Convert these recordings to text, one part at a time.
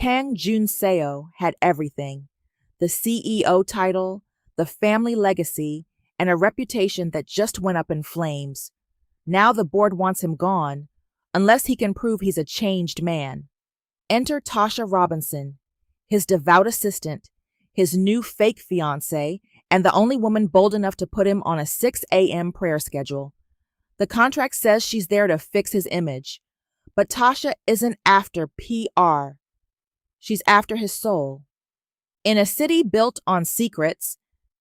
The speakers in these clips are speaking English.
Kang Jun-seo had everything: the CEO title, the family legacy, and a reputation that just went up in flames. Now the board wants him gone, unless he can prove he's a changed man. Enter Tasha Robinson, his devout assistant, his new fake fiancée, and the only woman bold enough to put him on a 6 a.m. prayer schedule. The contract says she's there to fix his image, but Tasha isn't after PR. She's after his soul. In a city built on secrets,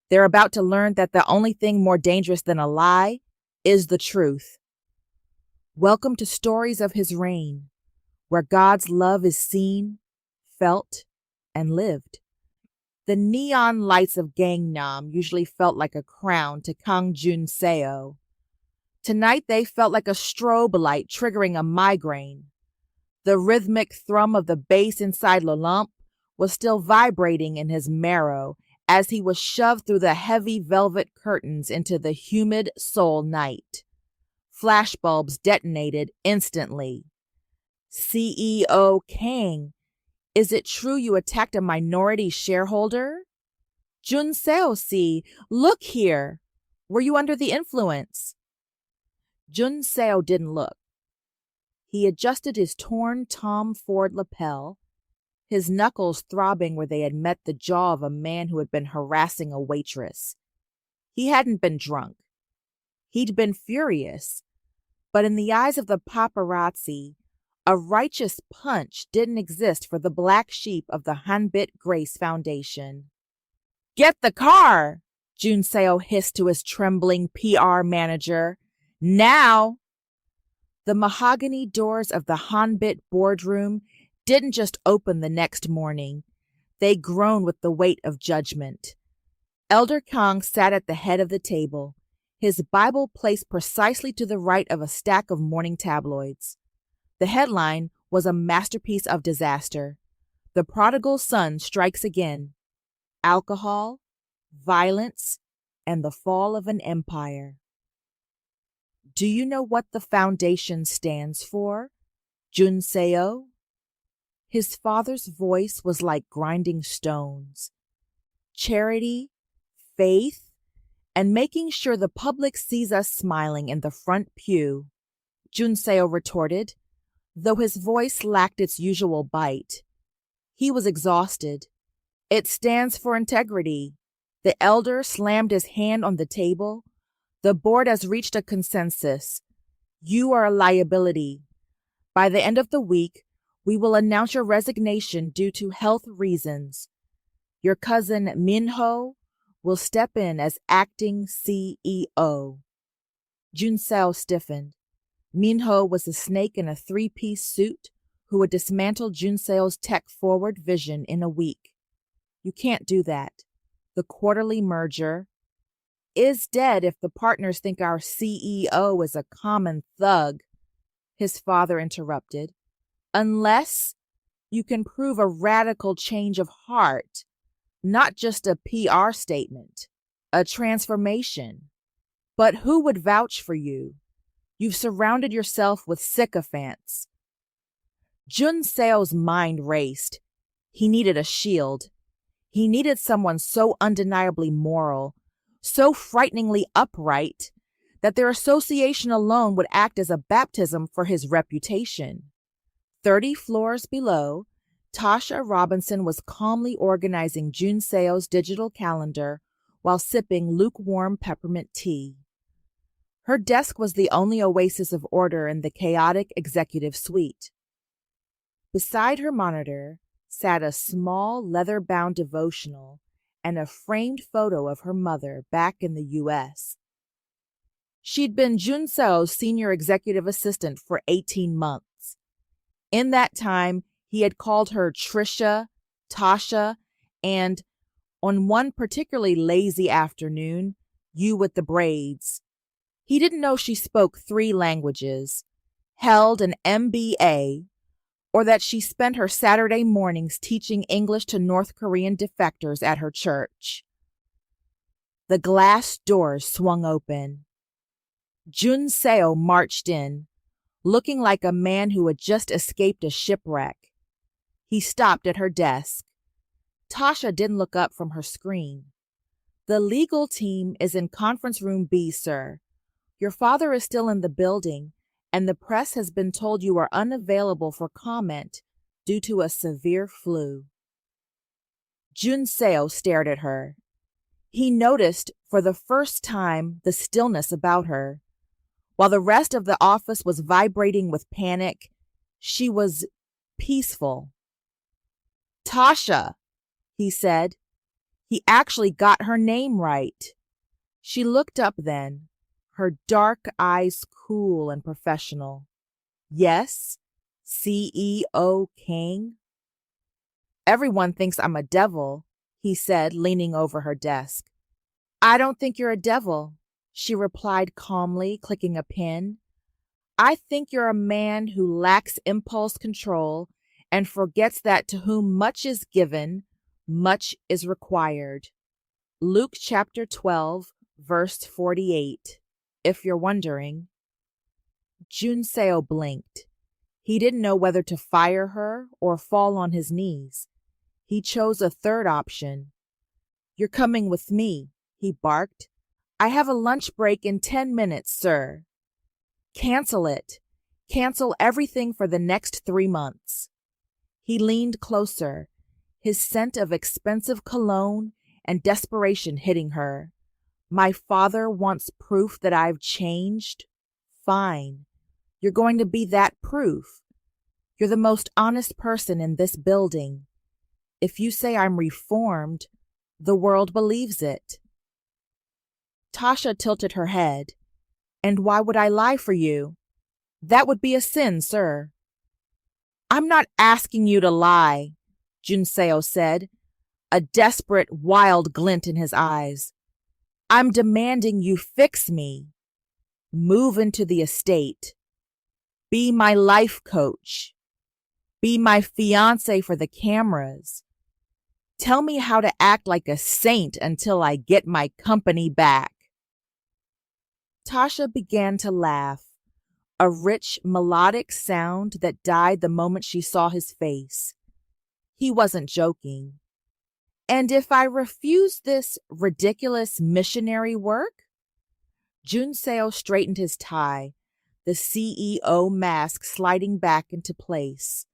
they're about to learn that the only thing more dangerous than a lie is the truth. Welcome to Stories of His Reign, where God's love is seen, felt, and lived. The neon lights of Gangnam usually felt like a crown to Kang Jun-seo. Tonight they felt like a strobe light triggering a migraine. The rhythmic thrum of the bass inside L'Olympe was still vibrating in his marrow as he was shoved through the heavy velvet curtains into the humid Seoul night. Flashbulbs detonated instantly. CEO Kang, is it true you attacked a minority shareholder? Jun-seo, see, look here. Were you under the influence? Jun-seo didn't look. He adjusted his torn Tom Ford lapel, his knuckles throbbing where they had met the jaw of a man who had been harassing a waitress. He hadn't been drunk. He'd been furious. But in the eyes of the paparazzi, a righteous punch didn't exist for the black sheep of the Hanbit Grace Foundation. "Get the car!" Jun-seo hissed to his trembling PR manager. "Now!" The mahogany doors of the Hanbit boardroom didn't just open the next morning. They groaned with the weight of judgment. Elder Kang sat at the head of the table, his Bible placed precisely to the right of a stack of morning tabloids. The headline was a masterpiece of disaster. The prodigal son strikes again. Alcohol, violence, and the fall of an empire. Do you know what the foundation stands for, Jun-seo? His father's voice was like grinding stones. Charity, faith, and making sure the public sees us smiling in the front pew, Jun-seo retorted, though his voice lacked its usual bite. He was exhausted. It stands for integrity. The elder slammed his hand on the table. The board has reached a consensus. You are a liability. By the end of the week, we will announce your resignation due to health reasons. Your cousin Minho will step in as acting CEO. Jun-seo stiffened. Minho was a snake in a three-piece suit who would dismantle Jun-seo's tech-forward vision in a week. You can't do that. The quarterly merger is dead if the partners think our CEO is a common thug, his father interrupted, unless you can prove a radical change of heart, not just a PR statement, a transformation. But who would vouch for you? You've surrounded yourself with sycophants. Jun-seo's mind raced. He needed a shield. He needed someone so undeniably moral, so frighteningly upright, that their association alone would act as a baptism for his reputation. 30 floors below, Tasha Robinson was calmly organizing Jun-seo's digital calendar while sipping lukewarm peppermint tea. Her desk was the only oasis of order in the chaotic executive suite. Beside her monitor sat a small leather-bound devotional and a framed photo of her mother back in the U.S. She'd been Jun-seo's senior executive assistant for 18 months. In that time, he had called her Trisha, Tasha, and, on one particularly lazy afternoon, you with the braids. He didn't know she spoke 3 languages, held an MBA, or that she spent her Saturday mornings teaching English to North Korean defectors at her church. The glass doors swung open. Jun-seo marched in, looking like a man who had just escaped a shipwreck. He stopped at her desk. Tasha didn't look up from her screen. The legal team is in conference room B, sir. Your father is still in the building, and the press has been told you are unavailable for comment due to a severe flu. Jun-seo stared at her. He noticed for the first time the stillness about her. While the rest of the office was vibrating with panic, she was peaceful. Tasha, he said. He actually got her name right. She looked up then, her dark eyes cool and professional. Yes, CEO Kang? Everyone thinks I'm a devil, he said, leaning over her desk. I don't think you're a devil, she replied calmly, clicking a pen. I think you're a man who lacks impulse control and forgets that to whom much is given, much is required. Luke chapter 12, verse 48, if you're wondering. Jun-seo blinked. He didn't know whether to fire her or fall on his knees. He chose a third option. You're coming with me, he barked. I have a lunch break in 10 minutes, sir. Cancel it. Cancel everything for the next 3 months. He leaned closer, his scent of expensive cologne and desperation hitting her. My father wants proof that I've changed? Fine. You're going to be that proof. You're the most honest person in this building. If you say I'm reformed, the world believes it. Tasha tilted her head. And why would I lie for you? That would be a sin, sir. I'm not asking you to lie, Jun-seo said, a desperate, wild glint in his eyes. I'm demanding you fix me. Move into the estate. Be my life coach. Be my fiancée for the cameras. Tell me how to act like a saint until I get my company back. Tasha began to laugh, a rich, melodic sound that died the moment she saw his face. He wasn't joking. And if I refuse this ridiculous missionary work? Jun-seo straightened his tie, the CEO mask sliding back into place.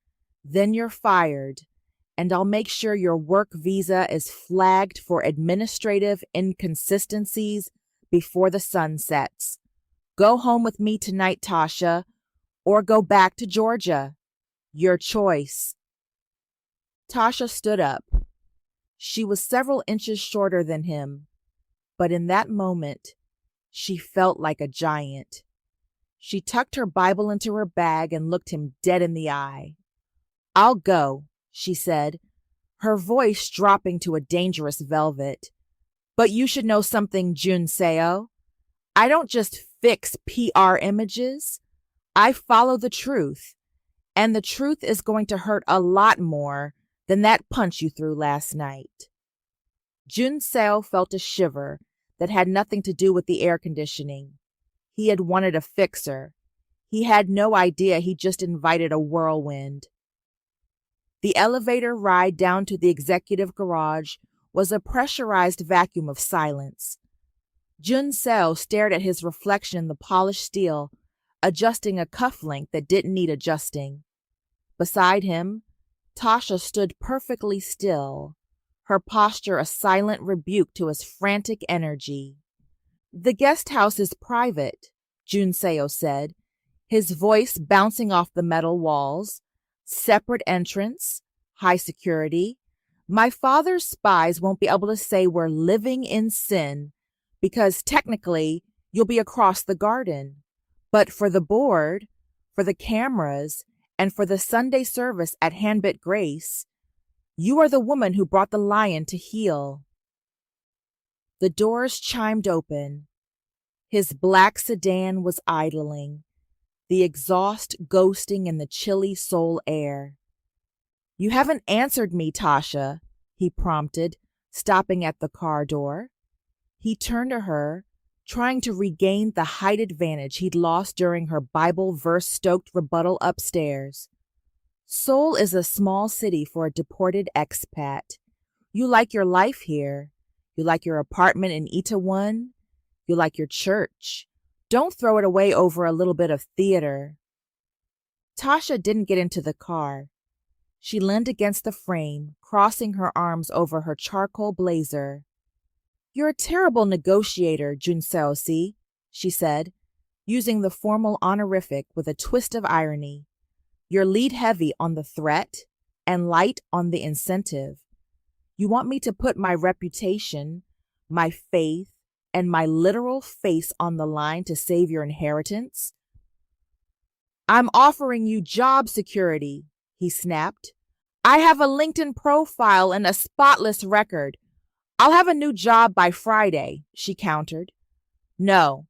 Then you're fired, and I'll make sure your work visa is flagged for administrative inconsistencies before the sun sets. Go home with me tonight, Tasha, or go back to Georgia. Your choice. Tasha stood up. She was several inches shorter than him, but in that moment, she felt like a giant. She tucked her Bible into her bag and looked him dead in the eye. I'll go, she said, her voice dropping to a dangerous velvet. But you should know something, Jun-seo. I don't just fix PR images. I follow the truth, and the truth is going to hurt a lot more than that punch you threw last night. Jun-seo felt a shiver that had nothing to do with the air conditioning. He had wanted a fixer. He had no idea he just invited a whirlwind. The elevator ride down to the executive garage was a pressurized vacuum of silence. Jun-seo stared at his reflection in the polished steel, adjusting a cufflink that didn't need adjusting. Beside him, Tasha stood perfectly still, her posture a silent rebuke to his frantic energy. The guest house is private, Jun-seo said, his voice bouncing off the metal walls. Separate entrance, high security. My father's spies won't be able to say we're living in sin because technically you'll be across the garden. But for the board, for the cameras, and for the Sunday service at Hanbit Grace, you are the woman who brought the lion to heel. The doors chimed open. His black sedan was idling, the exhaust ghosting in the chilly Seoul air. You haven't answered me, Tasha, he prompted, stopping at the car door. He turned to her, trying to regain the height advantage he'd lost during her Bible verse-stoked rebuttal upstairs. Seoul is a small city for a deported expat. You like your life here. You like your apartment in Itaewon. You like your church. Don't throw it away over a little bit of theater. Tasha didn't get into the car. She leaned against the frame, crossing her arms over her charcoal blazer. You're a terrible negotiator, Jun-seo, see, she said, using the formal honorific with a twist of irony. You're lead heavy on the threat and light on the incentive. You want me to put my reputation, my faith, and my literal face on the line to save your inheritance? I'm offering you job security, he snapped. I have a LinkedIn profile and a spotless record. I'll have a new job by Friday, she countered. No,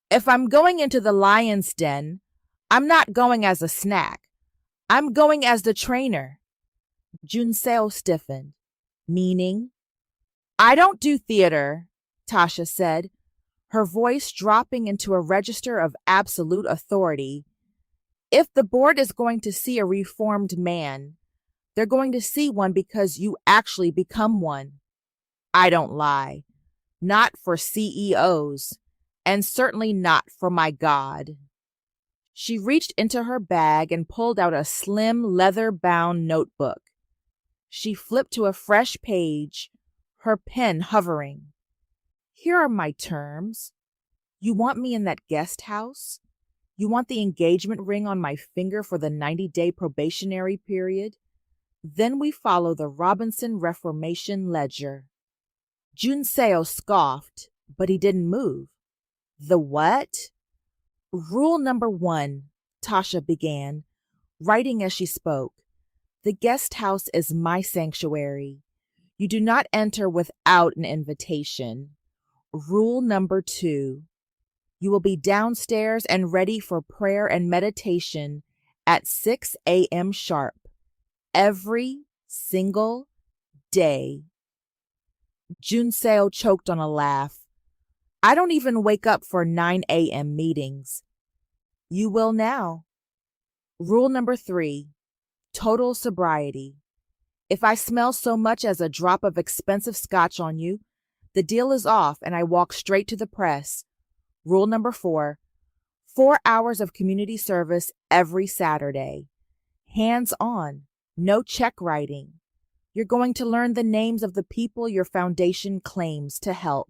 if I'm going into the lion's den, I'm not going as a snack. I'm going as the trainer. Jun-seo stiffened. Meaning? I don't do theater, Tasha said, her voice dropping into a register of absolute authority. If the board is going to see a reformed man, they're going to see one because you actually become one. I don't lie. Not for CEOs, and certainly not for my God. She reached into her bag and pulled out a slim, leather-bound notebook. She flipped to a fresh page, her pen hovering. Here are my terms. You want me in that guest house? You want the engagement ring on my finger for the 90-day probationary period? Then we follow the Robinson Reformation Ledger. Jun-seo scoffed, but he didn't move. The what? Rule number 1, Tasha began, writing as she spoke. The guest house is my sanctuary. You do not enter without an invitation. Rule number 2, you will be downstairs and ready for prayer and meditation at 6 a.m. sharp, every single day. Jun-seo choked on a laugh. I don't even wake up for 9 a.m. meetings. You will now. Rule number 3, total sobriety. If I smell so much as a drop of expensive scotch on you, the deal is off and I walk straight to the press. Rule number 4, 4 hours of community service every Saturday. Hands on, no check writing. You're going to learn the names of the people your foundation claims to help.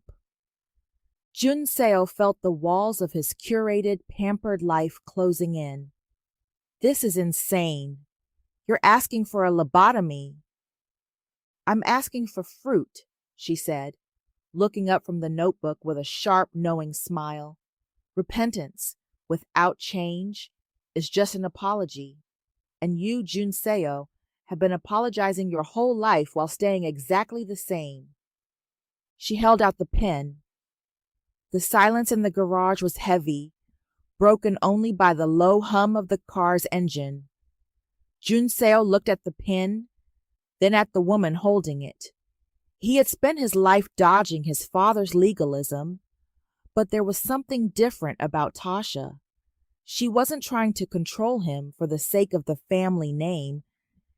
Jun-seo felt the walls of his curated, pampered life closing in. This is insane. You're asking for a lobotomy. I'm asking for fruit, she said, looking up from the notebook with a sharp, knowing smile. Repentance, without change, is just an apology. And you, Jun-seo, have been apologizing your whole life while staying exactly the same. She held out the pen. The silence in the garage was heavy, broken only by the low hum of the car's engine. Jun-seo looked at the pen, then at the woman holding it. He had spent his life dodging his father's legalism, but there was something different about Tasha. She wasn't trying to control him for the sake of the family name.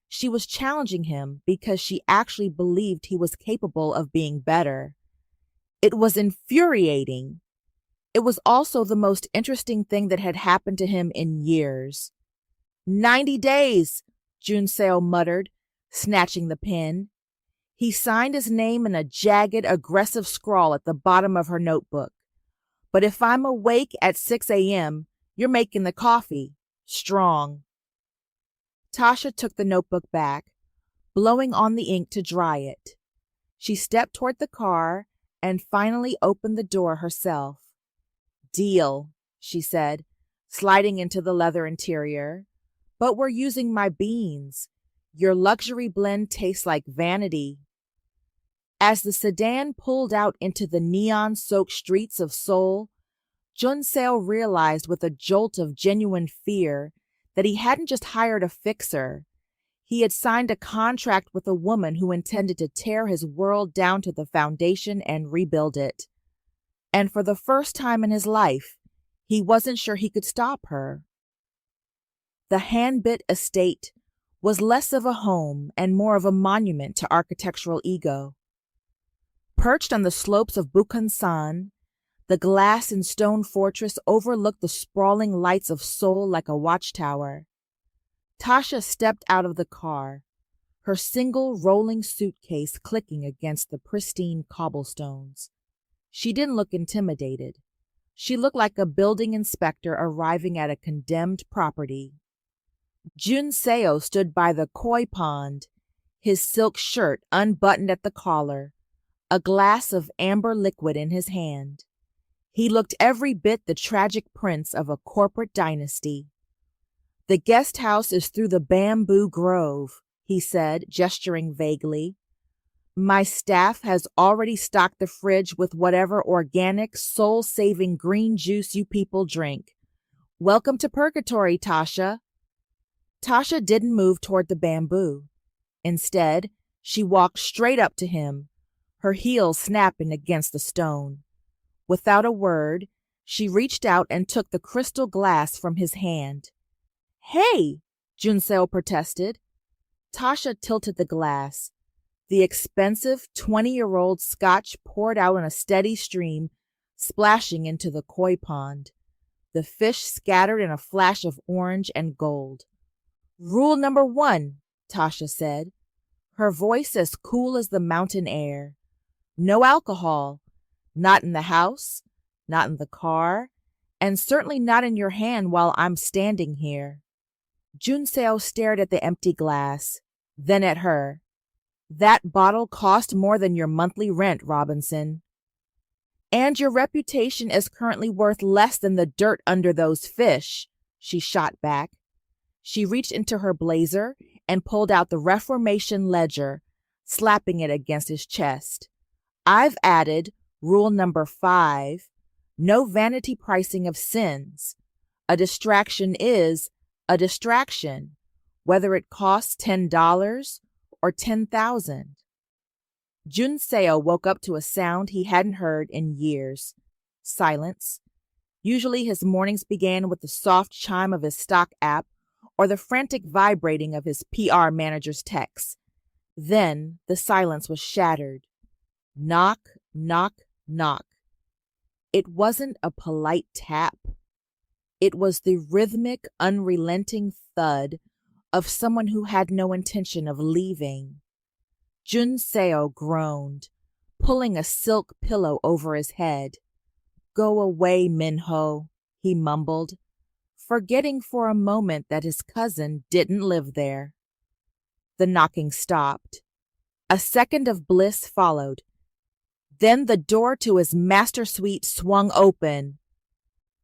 She was challenging him because she actually believed he was capable of being better. It was infuriating. It was also the most interesting thing that had happened to him in years. 90 days, Jun-seo muttered, snatching the pen. He signed his name in a jagged, aggressive scrawl at the bottom of her notebook. But if I'm awake at 6 a.m., you're making the coffee. Strong. Tasha took the notebook back, blowing on the ink to dry it. She stepped toward the car and finally opened the door herself. Deal, she said, sliding into the leather interior. But we're using my beans. Your luxury blend tastes like vanity. As the sedan pulled out into the neon-soaked streets of Seoul, Jun-seo realized with a jolt of genuine fear that he hadn't just hired a fixer. He had signed a contract with a woman who intended to tear his world down to the foundation and rebuild it. And for the first time in his life, he wasn't sure he could stop her. The hand-bit estate was less of a home and more of a monument to architectural ego. Perched on the slopes of Bukhansan, the glass and stone fortress overlooked the sprawling lights of Seoul like a watchtower. Tasha stepped out of the car, her single rolling suitcase clicking against the pristine cobblestones. She didn't look intimidated. She looked like a building inspector arriving at a condemned property. Jun-seo stood by the koi pond, his silk shirt unbuttoned at the collar, a glass of amber liquid in his hand. He looked every bit the tragic prince of a corporate dynasty. "The guest house is through the bamboo grove," he said, gesturing vaguely. "My staff has already stocked the fridge with whatever organic, soul-saving green juice you people drink. Welcome to purgatory, Tasha." Tasha didn't move toward the bamboo. Instead, she walked straight up to him, her heels snapping against the stone. Without a word, she reached out and took the crystal glass from his hand. "Hey!" Jun-seo protested. Tasha tilted the glass. The expensive 20-year-old scotch poured out in a steady stream, splashing into the koi pond. The fish scattered in a flash of orange and gold. "Rule number 1, Tasha said, her voice as cool as the mountain air. "No alcohol. Not in the house, not in the car, and certainly not in your hand while I'm standing here." Jun-seo stared at the empty glass, then at her. "That bottle cost more than your monthly rent, Robinson. And your reputation is currently worth less than the dirt under those fish," she shot back. She reached into her blazer and pulled out the Reformation ledger, slapping it against his chest. "I've added rule number 5, no vanity pricing of sins. A distraction is a distraction, whether it costs $10 or 10,000. Jun-seo woke up to a sound he hadn't heard in years. Silence. Usually his mornings began with the soft chime of his stock app or the frantic vibrating of his PR manager's texts. Then the silence was shattered. Knock, knock, knock. It wasn't a polite tap. It was the rhythmic, unrelenting thud of someone who had no intention of leaving. Jun-seo groaned, pulling a silk pillow over his head. "Go away, Minho," he mumbled, forgetting for a moment that his cousin didn't live there. The knocking stopped. A second of bliss followed. Then the door to his master suite swung open.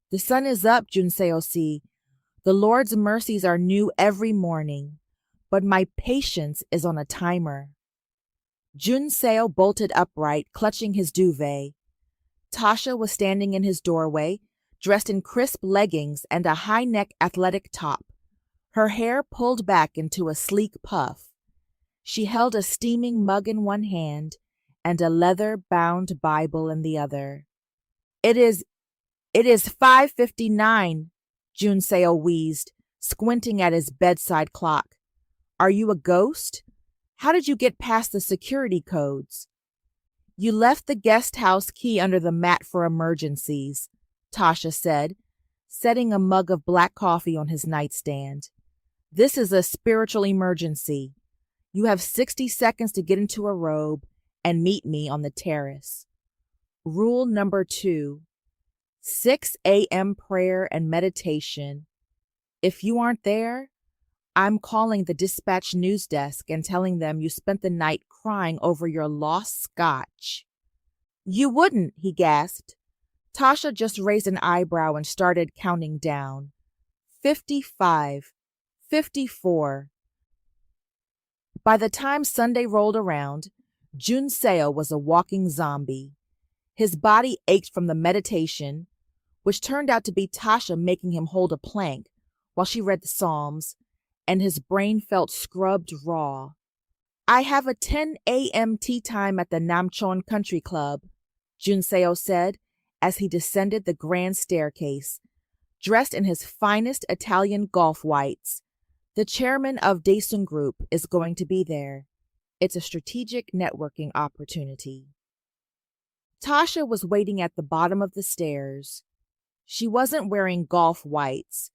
"The sun is up, Jun-seo. The Lord's mercies are new every morning, but my patience is on a timer." Jun-seo bolted upright, clutching his duvet. Tasha was standing in his doorway, dressed in crisp leggings and a high-neck athletic top, her hair pulled back into a sleek puff. She held a steaming mug in one hand and a leather-bound Bible in the other. It is 5:59, Jun-seo wheezed, squinting at his bedside clock. "Are you a ghost? How did you get past the security codes?" "You left the guest house key under the mat for emergencies," Tasha said, setting a mug of black coffee on his nightstand. "This is a spiritual emergency. You have 60 seconds to get into a robe and meet me on the terrace." Rule number 2, 6 a.m. prayer and meditation. If you aren't there, I'm calling the dispatch news desk and telling them you spent the night crying over your lost scotch. "You wouldn't," he gasped. Tasha just raised an eyebrow and started counting down. 55, 54. By the time Sunday rolled around, Jun-seo was a walking zombie. His body ached from the meditation, which turned out to be Tasha making him hold a plank while she read the Psalms, and his brain felt scrubbed raw. "I have a 10 a.m. tea time at the Namcheon Country Club," Jun-seo said as he descended the grand staircase, dressed in his finest Italian golf whites, The chairman of Daesung Group is going to be there. It's a strategic networking opportunity. Tasha was waiting at the bottom of the stairs. She wasn't wearing golf whites.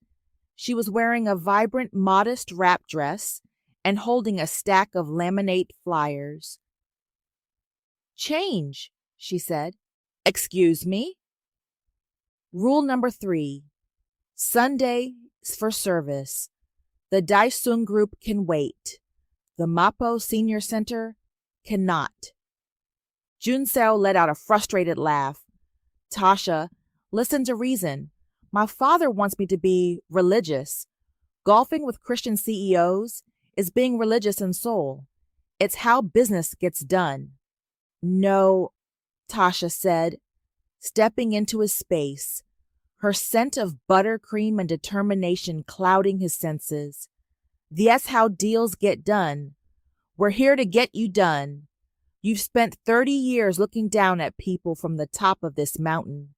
She was wearing a vibrant, modest wrap dress and holding a stack of laminate flyers. "Change," she said. "Excuse me?" Rule number 3. Sunday for service. The Daesung Group can wait. The Mapo Senior Center cannot. Jun-seo let out a frustrated laugh. "Tasha, listen to reason. My father wants me to be religious. Golfing with Christian CEOs is being religious in Seoul. It's how business gets done." "No," Tasha said, stepping into his space, her scent of buttercream and determination clouding his senses. "That's how deals get done. We're here to get you done. You've spent 30 years looking down at people from the top of this mountain.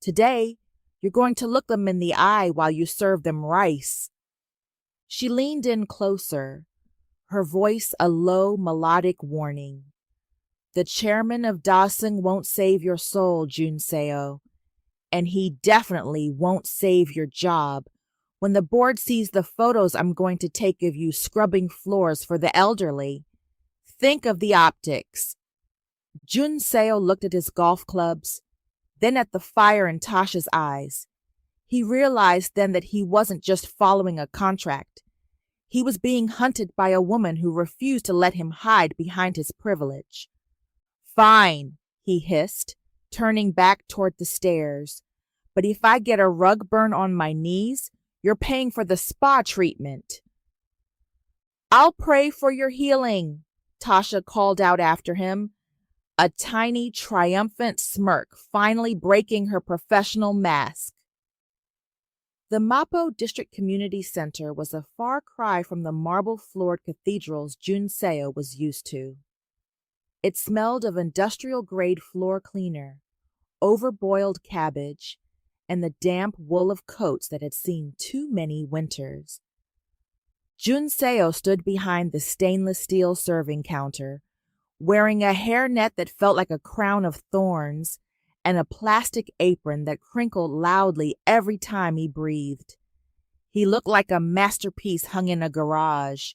Today, you're going to look them in the eye while you serve them rice." She leaned in closer, her voice a low, melodic warning. "The chairman of Daesung won't save your soul, Jun-seo, and he definitely won't save your job when the board sees the photos I'm going to take of you scrubbing floors for the elderly. Think of the optics." Jun-seo looked at his golf clubs, then at the fire in Tasha's eyes. He realized then that he wasn't just following a contract. He was being hunted by a woman who refused to let him hide behind his privilege. "Fine," he hissed, turning back toward the stairs. "But if I get a rug burn on my knees, you're paying for the spa treatment." "I'll pray for your healing," Tasha called out after him, a tiny, triumphant smirk finally breaking her professional mask. The Mapo District Community Center was a far cry from the marble-floored cathedrals Jun-seo was used to. It smelled of industrial-grade floor cleaner, overboiled cabbage, and the damp wool of coats that had seen too many winters. Jun-seo stood behind the stainless steel serving counter, wearing a hairnet that felt like a crown of thorns and a plastic apron that crinkled loudly every time he breathed. He looked like a masterpiece hung in a garage.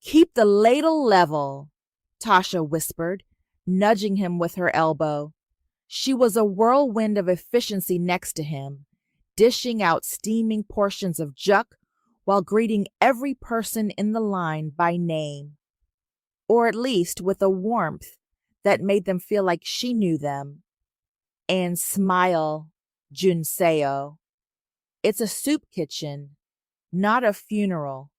"Keep the ladle level," Tasha whispered, nudging him with her elbow. She was a whirlwind of efficiency next to him, dishing out steaming portions of juk while greeting every person in the line by name, or at least with a warmth that made them feel like she knew them. "And smile, Jun-seo. It's a soup kitchen, not a funeral."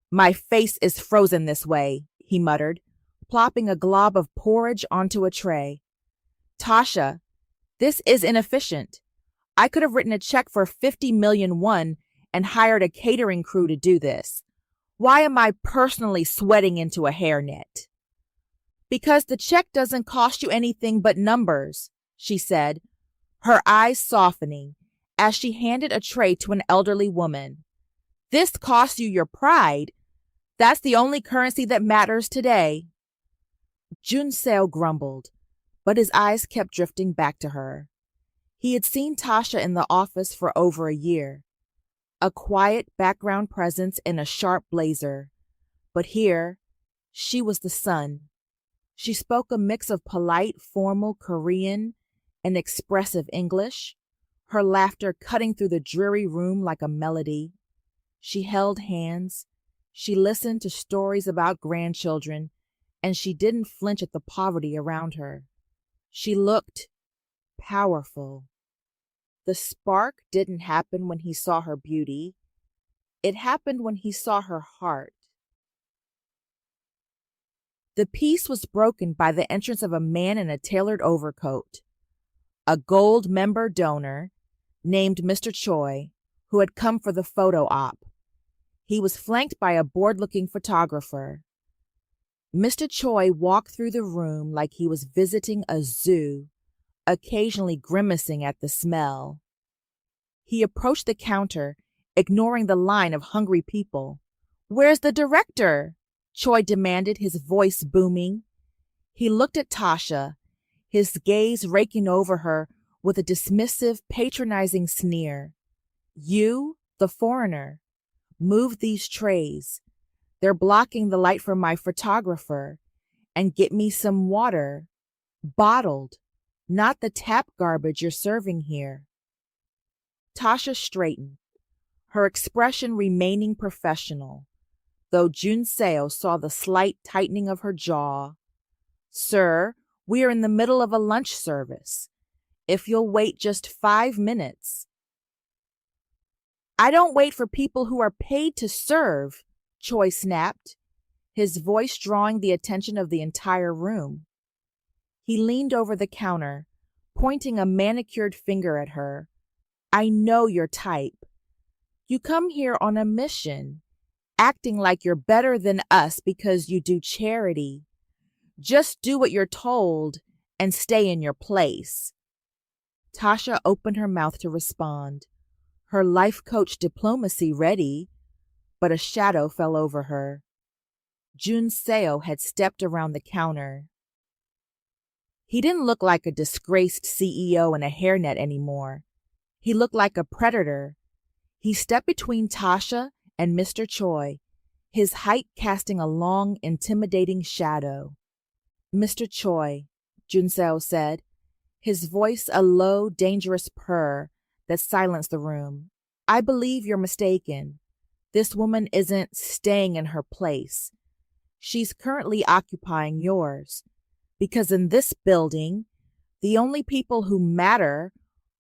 "My face is frozen this way," he muttered, plopping a glob of porridge onto a tray. "Tasha, this is inefficient. I could have written a check for 50 million won and hired a catering crew to do this. Why am I personally sweating into a hairnet?" "Because the check doesn't cost you anything but numbers," she said, her eyes softening as she handed a tray to an elderly woman. "This costs you your pride. That's the only currency that matters today." Jun-seo grumbled, but his eyes kept drifting back to her. He had seen Tasha in the office for over a year, a quiet background presence in a sharp blazer. But here, she was the sun. She spoke a mix of polite, formal Korean and expressive English, her laughter cutting through the dreary room like a melody. She held hands. She listened to stories about grandchildren, and she didn't flinch at the poverty around her. She looked powerful. The spark didn't happen when he saw her beauty. It happened when he saw her heart. The peace was broken by the entrance of a man in a tailored overcoat, a gold member donor named Mr. Choi, who had come for the photo op. He was flanked by a bored-looking photographer. Mr. Choi walked through the room like he was visiting a zoo, occasionally grimacing at the smell. He approached the counter ignoring the line of hungry people. "Where's the director?" Choi demanded, his voice booming. He looked at Tasha, his gaze raking over her with a dismissive, patronizing sneer. "You, the foreigner, move these trays. They're blocking the light from my photographer. And get me some water. Bottled, not the tap garbage you're serving here." Tasha straightened, her expression remaining professional, though Jun-seo saw the slight tightening of her jaw. "Sir, we are in the middle of a lunch service. If you'll wait just 5 minutes." "I don't wait for people who are paid to serve," Choi snapped, his voice drawing the attention of the entire room. He leaned over the counter, pointing a manicured finger at her. "I know your type. You come here on a mission, acting like you're better than us because you do charity. Just do what you're told and stay in your place." Tasha opened her mouth to respond, her life coach diplomacy ready, but a shadow fell over her. Jun-seo had stepped around the counter. He didn't look like a disgraced CEO in a hairnet anymore. He looked like a predator. He stepped between Tasha and Mr. Choi, his height casting a long, intimidating shadow. "Mr. Choi," Jun-seo said, his voice a low, dangerous purr that silenced the room. "I believe you're mistaken. This woman isn't staying in her place. She's currently occupying yours, because in this building, the only people who matter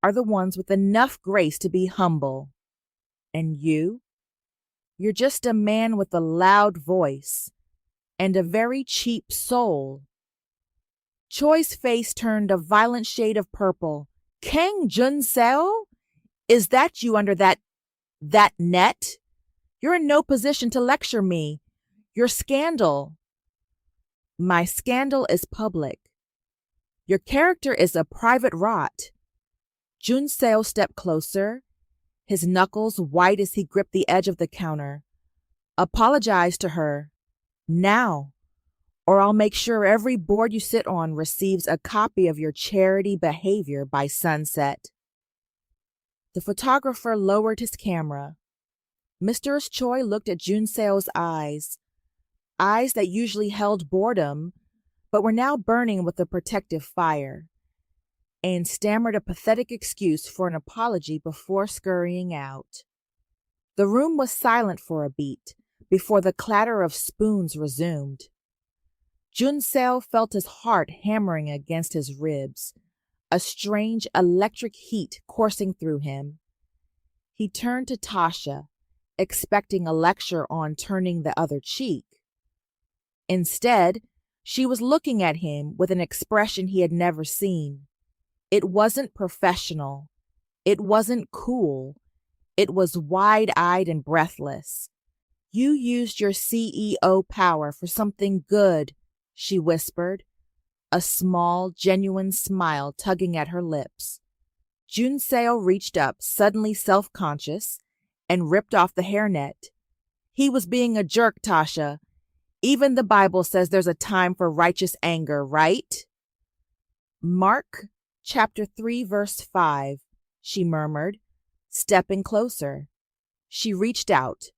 are the ones with enough grace to be humble. And you're just a man with a loud voice and a very cheap soul." Choi's face turned a violent shade of purple. "Kang Jun-seo? Is that you under that net? You're in no position to lecture me. Your scandal." "My scandal is public. Your character is a private rot." Jun-seo stepped closer, his knuckles white as he gripped the edge of the counter. "Apologize to her. Now. Or I'll make sure every board you sit on receives a copy of your charity behavior by sunset." The photographer lowered his camera. Mr. Choi looked at Jun-seo's eyes that usually held boredom, but were now burning with a protective fire, and stammered a pathetic excuse for an apology before scurrying out. The room was silent for a beat before the clatter of spoons resumed. Jun-seo felt his heart hammering against his ribs, a strange electric heat coursing through him. He turned to Tasha, expecting a lecture on turning the other cheek. Instead, she was looking at him with an expression he had never seen. It wasn't professional. It wasn't cool. It was wide-eyed and breathless. "You used your CEO power for something good," she whispered, a small, genuine smile tugging at her lips. Jun-seo reached up, suddenly self-conscious, and ripped off the hairnet. "He was being a jerk, Tasha. Even the Bible says there's a time for righteous anger, right?" "Mark chapter 3, verse 5, she murmured, stepping closer. She reached out,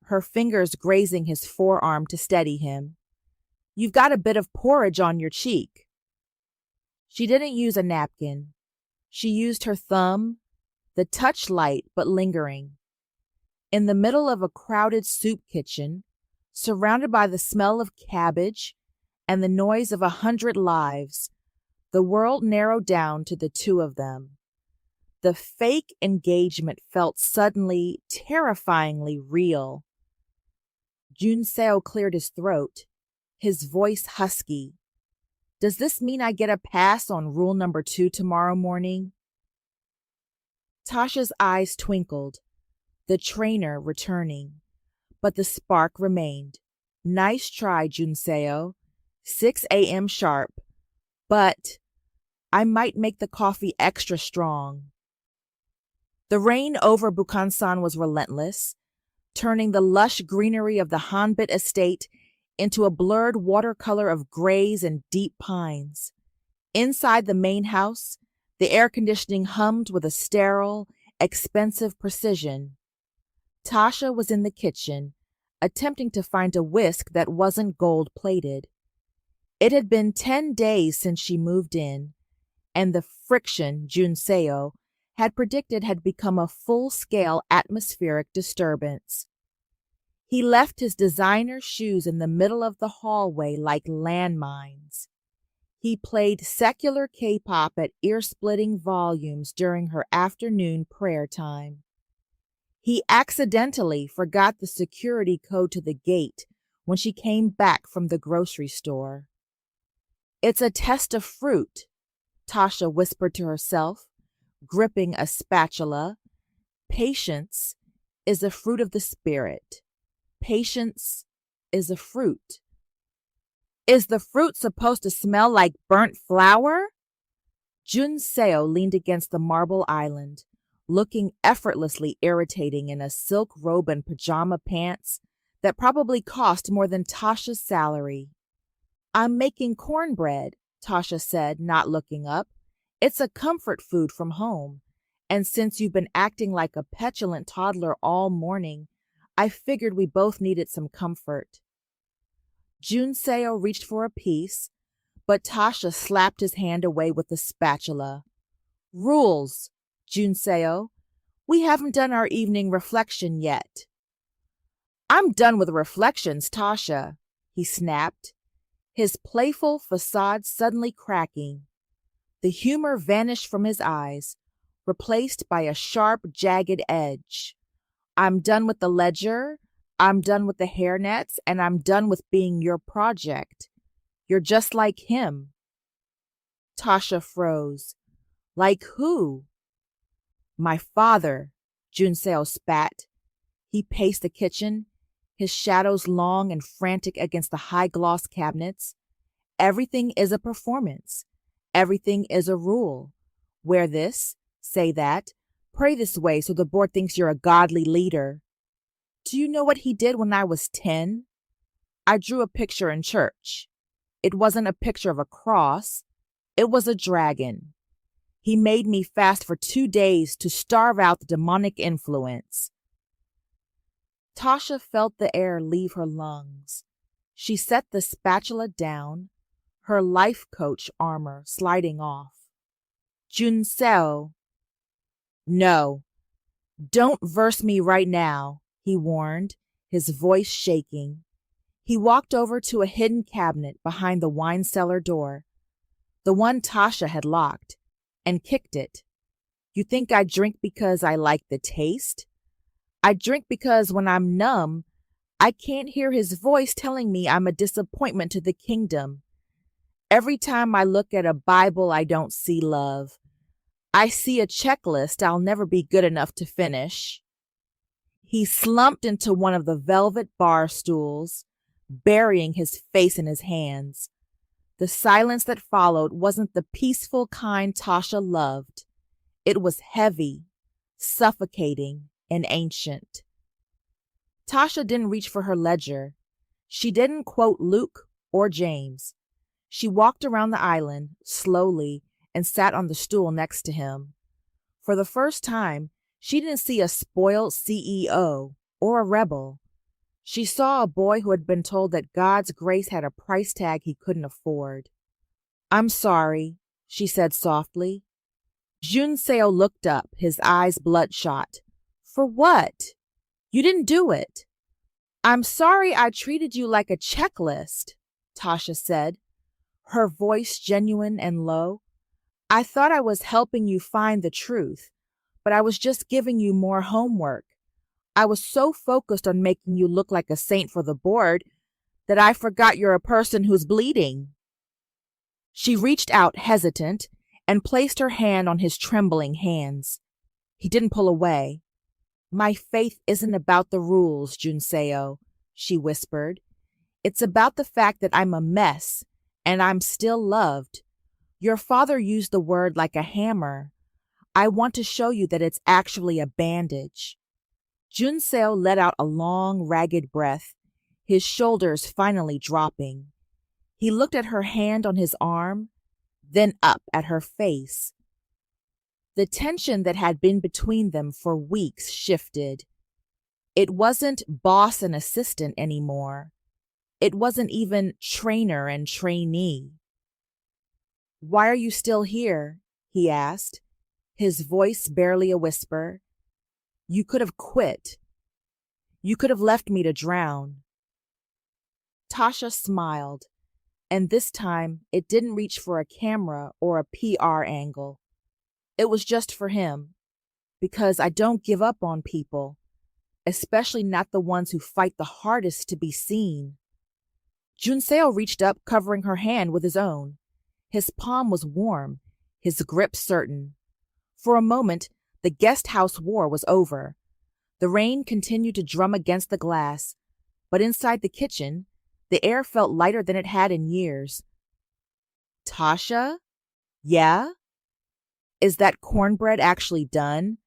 her fingers grazing his forearm to steady him. "You've got a bit of porridge on your cheek." She didn't use a napkin. She used her thumb, the touch light but lingering. In the middle of a crowded soup kitchen, surrounded by the smell of cabbage and the noise of 100 lives, the world narrowed down to the two of them. The fake engagement felt suddenly, terrifyingly real. Jun-seo cleared his throat, his voice husky. "Does this mean I get a pass on rule number 2 tomorrow morning?" Tasha's eyes twinkled, the trainer returning, but the spark remained. "Nice try, Jun-seo. 6 a.m. sharp, but I might make the coffee extra strong." The rain over Bukhansan was relentless, turning the lush greenery of the Hanbit estate into a blurred watercolor of grays and deep pines. Inside the main house, the air conditioning hummed with a sterile, expensive precision. Tasha was in the kitchen, attempting to find a whisk that wasn't gold-plated. It had been 10 days since she moved in, and the friction Jun-seo had predicted had become a full-scale atmospheric disturbance. He left his designer shoes in the middle of the hallway like landmines. He played secular K-pop at ear-splitting volumes during her afternoon prayer time. He accidentally forgot the security code to the gate when she came back from the grocery store. "It's a test of fruit," Tasha whispered to herself, gripping a spatula. "Patience is a fruit of the spirit. Patience is a fruit." "Is the fruit supposed to smell like burnt flour?" Jun-seo leaned against the marble island, looking effortlessly irritating in a silk robe and pajama pants that probably cost more than Tasha's salary. "I'm making cornbread," Tasha said, not looking up. "It's a comfort food from home, and since you've been acting like a petulant toddler all morning, I figured we both needed some comfort." Jun-seo reached for a piece, but Tasha slapped his hand away with the spatula. "Rules, Jun-seo. We haven't done our evening reflection yet." "I'm done with reflections, Tasha," he snapped, his playful facade suddenly cracking. The humor vanished from his eyes, replaced by a sharp, jagged edge. "I'm done with the ledger, I'm done with the hairnets, and I'm done with being your project. You're just like him." Tasha froze. "Like who?" "My father," Jun-seo spat. He paced the kitchen, his shadows long and frantic against the high-gloss cabinets. "Everything is a performance. Everything is a rule. Wear this, say that, pray this way so the board thinks you're a godly leader. Do you know what he did when I was 10? I drew a picture in church. It wasn't a picture of a cross. It was a dragon. He made me fast for 2 days to starve out the demonic influence." Tasha felt the air leave her lungs. She set the spatula down, her life coach armor sliding off. "Jun-seo." "No, don't verse me right now," he warned, his voice shaking. He walked over to a hidden cabinet behind the wine cellar door, the one Tasha had locked, and kicked it. "You think I drink because I like the taste? I drink because when I'm numb, I can't hear his voice telling me I'm a disappointment to the kingdom. Every time I look at a Bible, I don't see love. I see a checklist I'll never be good enough to finish." He slumped into one of the velvet bar stools, burying his face in his hands. The silence that followed wasn't the peaceful kind Tasha loved. It was heavy, suffocating, and ancient. Tasha didn't reach for her ledger. She didn't quote Luke or James. She walked around the island slowly and sat on the stool next to him. For the first time, she didn't see a spoiled CEO or a rebel. She saw a boy who had been told that God's grace had a price tag he couldn't afford. "I'm sorry," she said softly. Jun-seo looked up, his eyes bloodshot. "For what? You didn't do it." "I'm sorry I treated you like a checklist," Tasha said, her voice genuine and low. "I thought I was helping you find the truth, but I was just giving you more homework. I was so focused on making you look like a saint for the board that I forgot you're a person who's bleeding." She reached out hesitant and placed her hand on his trembling hands. He didn't pull away. "My faith isn't about the rules, Jun-seo," she whispered. "It's about the fact that I'm a mess and I'm still loved. Your father used the word like a hammer. I want to show you that it's actually a bandage. Jun-seo let out a long, ragged breath, his shoulders finally dropping. He looked at her hand on his arm, then up at her face. The tension that had been between them for weeks shifted. It wasn't boss and assistant anymore. It wasn't even trainer and trainee. "Why are you still here?" he asked, his voice barely a whisper. "You could have quit. You could have left me to drown." Tasha smiled, and this time it didn't reach for a camera or a PR angle. It was just for him, because I don't give up on people, especially not the ones who fight the hardest to be seen. Jun-seo reached up, covering her hand with his own. His palm was warm, his grip certain. For a moment, the guest house war was over. The rain continued to drum against the glass, but inside the kitchen, the air felt lighter than it had in years. "Tasha? Yeah? Is that cornbread actually done?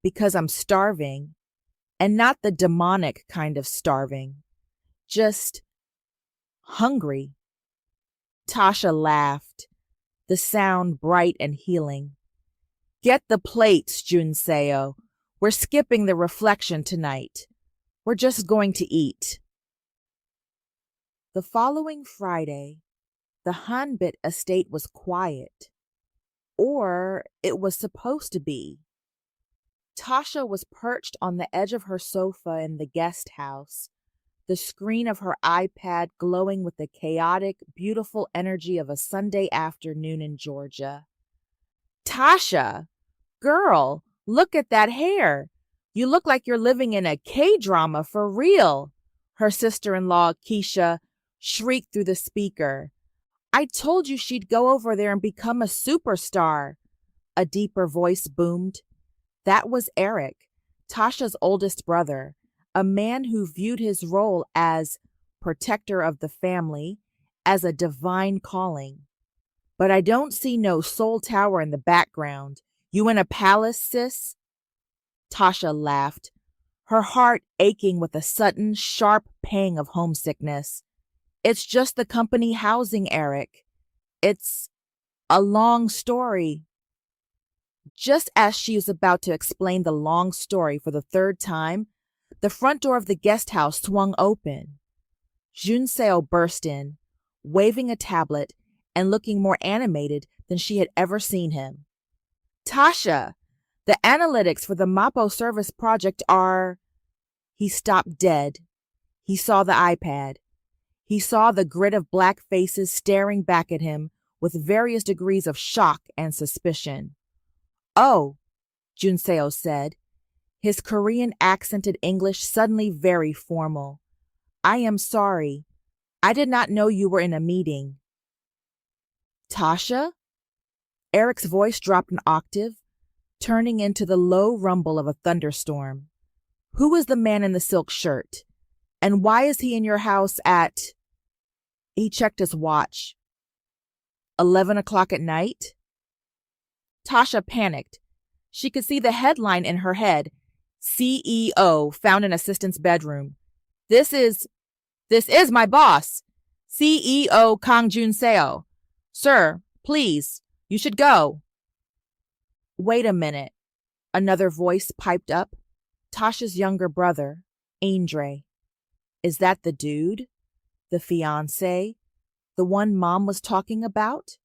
Because I'm starving. And not the demonic kind of starving. Just hungry." Tasha laughed, the sound bright and healing. "Get the plates, Jun-seo. We're skipping the reflection tonight. We're just going to eat." The following Friday, the Hanbit estate was quiet. Or it was supposed to be. Tasha was perched on the edge of her sofa in the guest house, the screen of her iPad glowing with the chaotic, beautiful energy of a Sunday afternoon in Georgia. "Tasha, girl, look at that hair. You look like you're living in a kdrama for real," her sister-in-law, Keisha, shrieked through the speaker. "I told you she'd go over there and become a superstar," a deeper voice boomed. That was Eric, Tasha's oldest brother, a man who viewed his role as protector of the family as a divine calling. "But I don't see no Seoul Tower in the background. You in a palace, sis?" Tasha laughed, her heart aching with a sudden, sharp pang of homesickness. "It's just the company housing, Eric. It's a long story." Just as she was about to explain the long story for the third time, the front door of the guest house swung open. Jun-seo burst in, waving a tablet and looking more animated than she had ever seen him. "Tasha, the analytics for the Mapo service project are..." He stopped dead. He saw the iPad. He saw the grid of black faces staring back at him with various degrees of shock and suspicion. "Oh," Jun-seo said, his Korean accented English suddenly very formal. "I am sorry. I did not know you were in a meeting." "Tasha?" Eric's voice dropped an octave, turning into the low rumble of a thunderstorm. "Who is the man in the silk shirt? And why is he in your house at..." He checked his watch. 11 o'clock at night? Tasha panicked. She could see the headline in her head. CEO found in assistant's bedroom. This is my boss. CEO Kang Jun-seo. "Sir, please, you should go." "Wait a minute," another voice piped up. Tasha's younger brother, Andre. "Is that the dude? The fiancé? The one Mom was talking about?"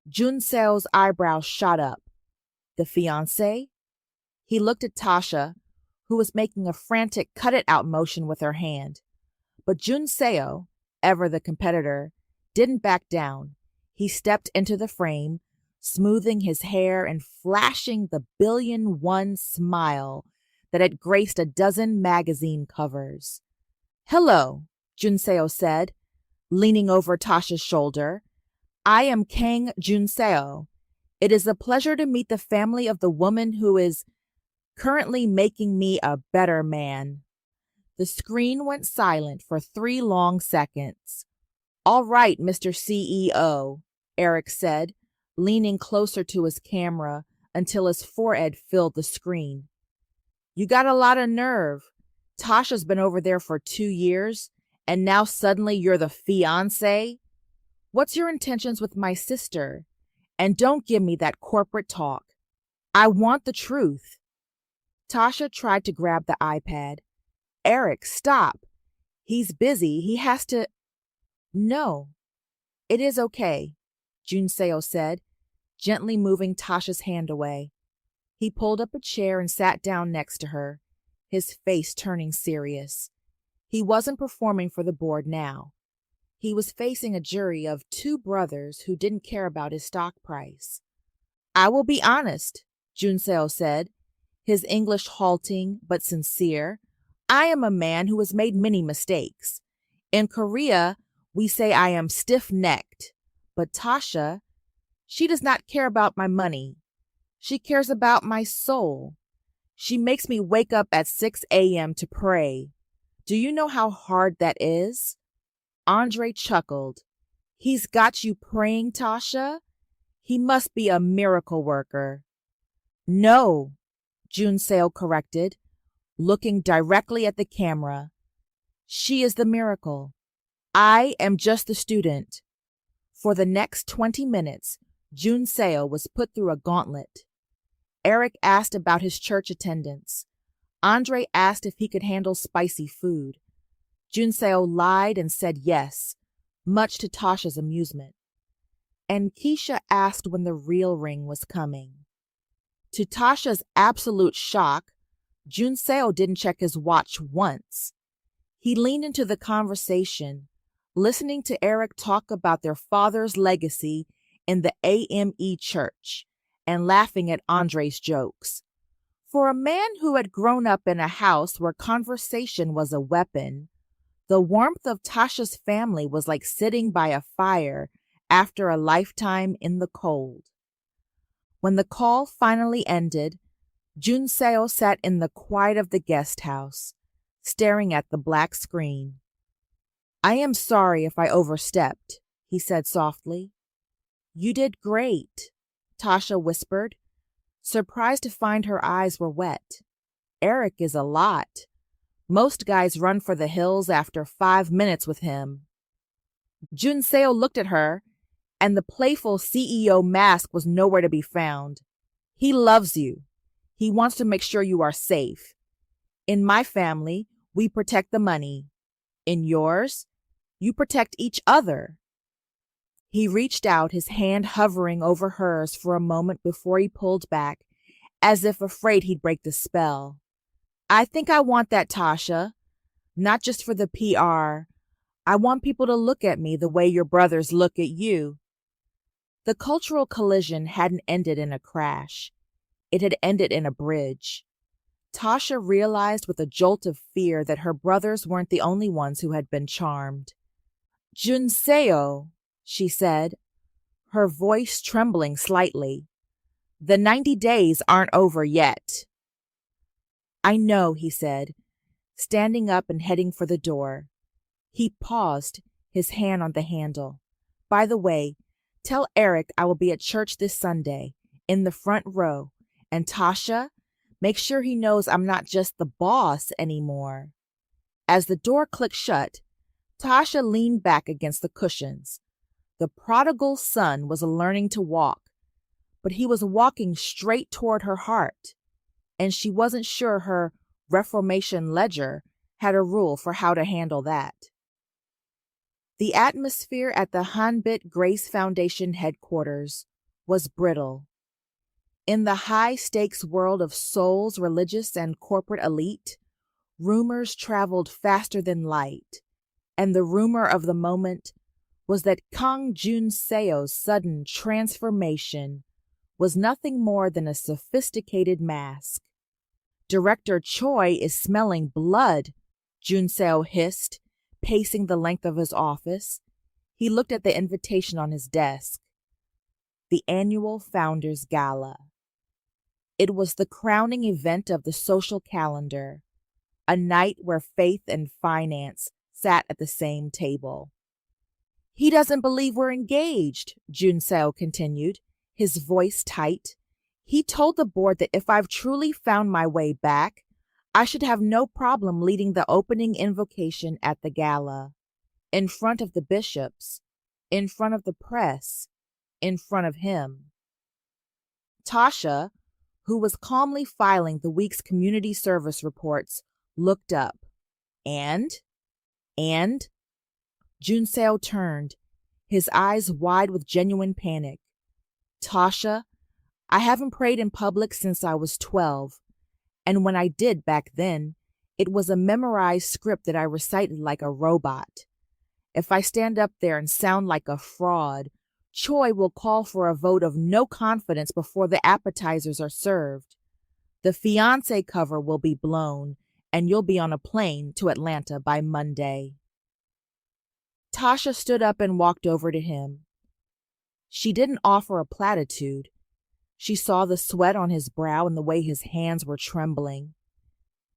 Jun-seo's eyebrows shot up. The fiancé? He looked at Tasha, who was making a frantic cut-it-out motion with her hand. But Jun-seo, ever the competitor, didn't back down. He stepped into the frame, smoothing his hair and flashing the 1,000,000,001 smile that had graced a dozen magazine covers. "Hello," Jun-seo said, leaning over Tasha's shoulder. "I am Kang Jun-seo. It is a pleasure to meet the family of the woman who is currently making me a better man." The screen went silent for 3 long seconds. "All right, Mr. CEO," Eric said, leaning closer to his camera, until his forehead filled the screen. You got a lot of nerve. Tasha's been over there for 2 years, and now suddenly you're the fiancé? What's your intentions with my sister? And don't give me that corporate talk. I want the truth. Tasha tried to grab the iPad. Eric, stop. He's busy. He has to... No, it is okay, Jun-seo said, gently moving Tasha's hand away. He pulled up a chair and sat down next to her, his face turning serious. He wasn't performing for the board now. He was facing a jury of 2 brothers who didn't care about his stock price. I will be honest, Jun-seo said, his English halting but sincere. I am a man who has made many mistakes. In Korea, we say I am stiff-necked. But Tasha, she does not care about my money. She cares about my soul. She makes me wake up at 6 a.m. to pray. Do you know how hard that is? Andre chuckled. He's got you praying, Tasha? He must be a miracle worker. No, Jun-seo corrected, looking directly at the camera. She is the miracle. I am just the student. For the next 20 minutes, Jun-seo was put through a gauntlet. Eric asked about his church attendance. Andre asked if he could handle spicy food. Jun-seo lied and said yes, much to Tasha's amusement. And Keisha asked when the real ring was coming. To Tasha's absolute shock, Jun-seo didn't check his watch once. He leaned into the conversation, listening to Eric talk about their father's legacy in the AME church and laughing at Andre's jokes. For a man who had grown up in a house where conversation was a weapon, the warmth of Tasha's family was like sitting by a fire after a lifetime in the cold. When the call finally ended, Jun-seo sat in the quiet of the guest house, staring at the black screen. I am sorry if I overstepped, he said softly. You did great, Tasha whispered, surprised to find her eyes were wet. Eric is a lot. Most guys run for the hills after 5 minutes with him. Jun-seo looked at her, and the playful CEO mask was nowhere to be found. He loves you. He wants to make sure you are safe. In my family, we protect the money. In yours, you protect each other. He reached out, his hand hovering over hers for a moment before he pulled back, as if afraid he'd break the spell. I think I want that, Tasha. Not just for the PR. I want people to look at me the way your brothers look at you. The cultural collision hadn't ended in a crash. It had ended in a bridge. Tasha realized with a jolt of fear that her brothers weren't the only ones who had been charmed. Jun-seo, she said, her voice trembling slightly. The 90 days aren't over yet. I know, he said, standing up and heading for the door. He paused, his hand on the handle. By the way, tell Eric I will be at church this Sunday, in the front row, and Tasha, make sure he knows I'm not just the boss anymore. As the door clicked shut, Tasha leaned back against the cushions. The prodigal son was learning to walk, but he was walking straight toward her heart, and she wasn't sure her Reformation ledger had a rule for how to handle that. The atmosphere at the Hanbit Grace Foundation headquarters was brittle. In the high-stakes world of Seoul's religious and corporate elite, rumors traveled faster than light, and the rumor of the moment was that Kang Jun-seo's sudden transformation was nothing more than a sophisticated mask. Director Choi is smelling blood, Jun-seo hissed, pacing the length of his office. He looked at the invitation on his desk. The annual Founders Gala. It was the crowning event of the social calendar, a night where faith and finance sat at the same table. He doesn't believe we're engaged, Jun-seo continued, his voice tight. He told the board that if I've truly found my way back, I should have no problem leading the opening invocation at the gala, in front of the bishops, in front of the press, in front of him. Tasha, who was calmly filing the week's community service reports, looked up. And? Jun-seo turned, his eyes wide with genuine panic. Tasha, I haven't prayed in public since I was 12, and when I did back then, it was a memorized script that I recited like a robot. If I stand up there and sound like a fraud, Choi will call for a vote of no confidence before the appetizers are served. The fiancée cover will be blown, and you'll be on a plane to Atlanta by Monday. Tasha stood up and walked over to him. She didn't offer a platitude. She saw the sweat on his brow and the way his hands were trembling.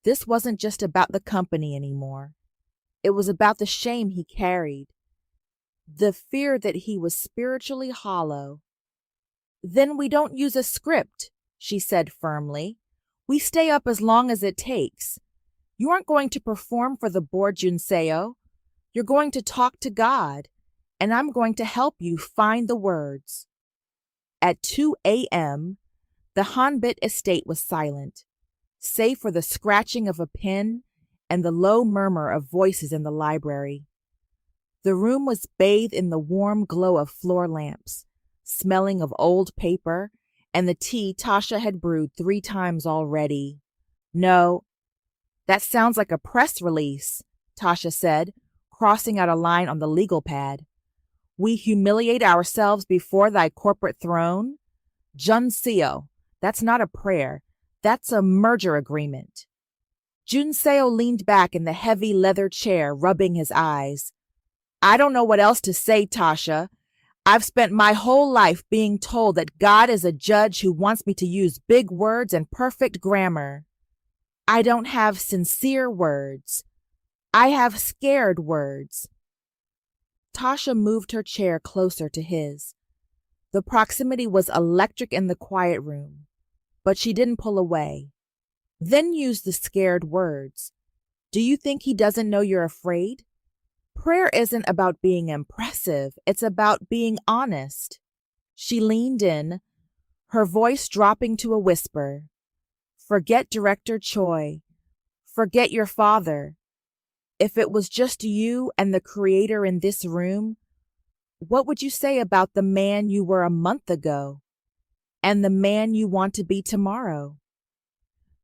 This wasn't just about the company anymore. It was about the shame he carried, the fear that he was spiritually hollow. Then we don't use a script, she said firmly. We stay up as long as it takes. You aren't going to perform for the board, Jun-seo. You're going to talk to God, and I'm going to help you find the words. At 2 a.m., the Hanbit estate was silent, save for the scratching of a pen and the low murmur of voices in the library. The room was bathed in the warm glow of floor lamps, smelling of old paper and the tea Tasha had brewed 3 times already. No, that sounds like a press release, Tasha said, crossing out a line on the legal pad. We humiliate ourselves before thy corporate throne? Jun-seo, that's not a prayer. That's a merger agreement. Jun-seo leaned back in the heavy leather chair, rubbing his eyes. I don't know what else to say, Tasha. I've spent my whole life being told that God is a judge who wants me to use big words and perfect grammar. I don't have sincere words. I have scared words. Tasha moved her chair closer to his. The proximity was electric in the quiet room, but she didn't pull away. Then use the scared words. Do you think he doesn't know you're afraid? Prayer isn't about being impressive. It's about being honest. She leaned in, her voice dropping to a whisper. Forget Director Choi. Forget your father. If it was just you and the Creator in this room, what would you say about the man you were a month ago and the man you want to be tomorrow?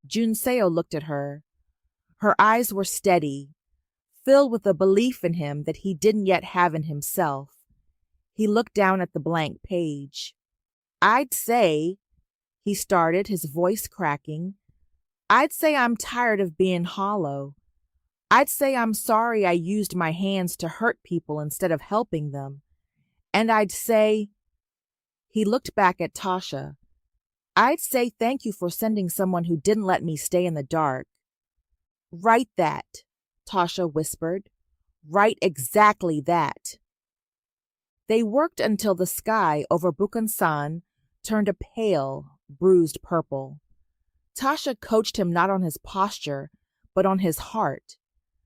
Jun-seo looked at her. Her eyes were steady, filled with a belief in him that he didn't yet have in himself. He looked down at the blank page. I'd say, he started, his voice cracking, I'd say I'm tired of being hollow. I'd say I'm sorry I used my hands to hurt people instead of helping them. And I'd say, he looked back at Tasha, I'd say thank you for sending someone who didn't let me stay in the dark. Write that, Tasha whispered. Write exactly that. They worked until the sky over Bukhansan turned a pale, bruised purple. Tasha coached him not on his posture, but on his heart.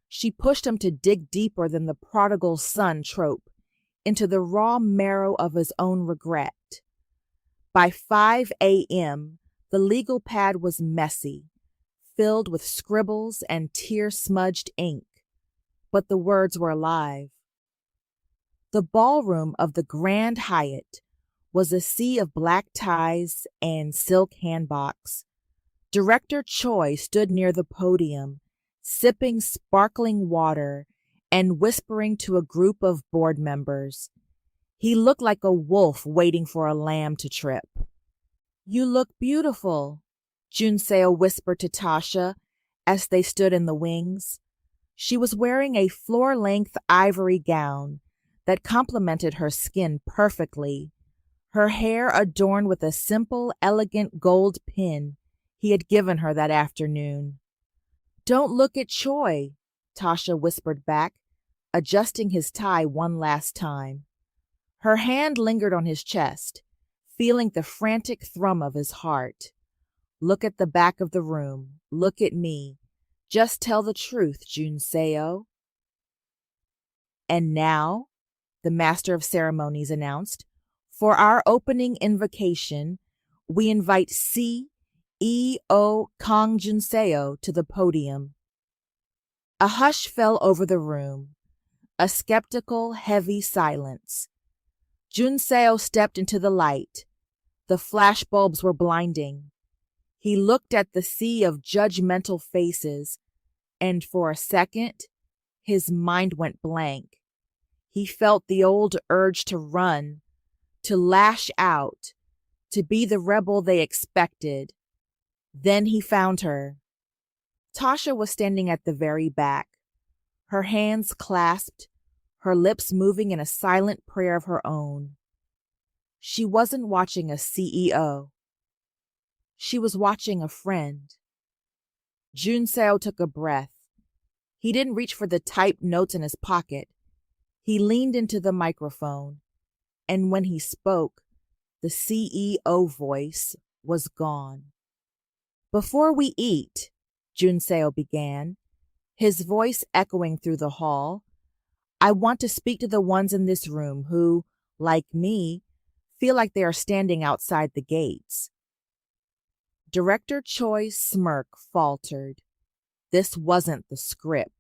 She pushed him to dig deeper than the prodigal son trope, into the raw marrow of his own regret. By 5 a.m., the legal pad was messy, filled with scribbles and tear-smudged ink, but the words were alive. The ballroom of the Grand Hyatt was a sea of black ties and silk handboks. Director Choi stood near the podium, sipping sparkling water and whispering to a group of board members. He looked like a wolf waiting for a lamb to trip. You look beautiful, Jun-seo whispered to Tasha as they stood in the wings. She was wearing a floor-length ivory gown that complemented her skin perfectly, her hair adorned with a simple, elegant gold pin he had given her that afternoon. Don't look at Choi, Tasha whispered back, adjusting his tie one last time. Her hand lingered on his chest, feeling the frantic thrum of his heart. Look at the back of the room. Look at me. Just tell the truth, Jun-seo. And now, the master of ceremonies announced, for our opening invocation, we invite CEO Kang Jun-seo to the podium. A hush fell over the room, a skeptical, heavy silence. Jun-seo stepped into the light. The flashbulbs were blinding. He looked at the sea of judgmental faces, and for a second, his mind went blank. He felt the old urge to run, to lash out, to be the rebel they expected. Then he found her. Tasha was standing at the very back, her hands clasped, her lips moving in a silent prayer of her own. She wasn't watching a CEO. She was watching a friend. Jun-seo took a breath. He didn't reach for the typed notes in his pocket. He leaned into the microphone, and when he spoke, the CEO voice was gone. Before we eat, Jun-seo began, his voice echoing through the hall, I want to speak to the ones in this room who, like me, feel like they are standing outside the gates. Director Choi's smirk faltered. This wasn't the script.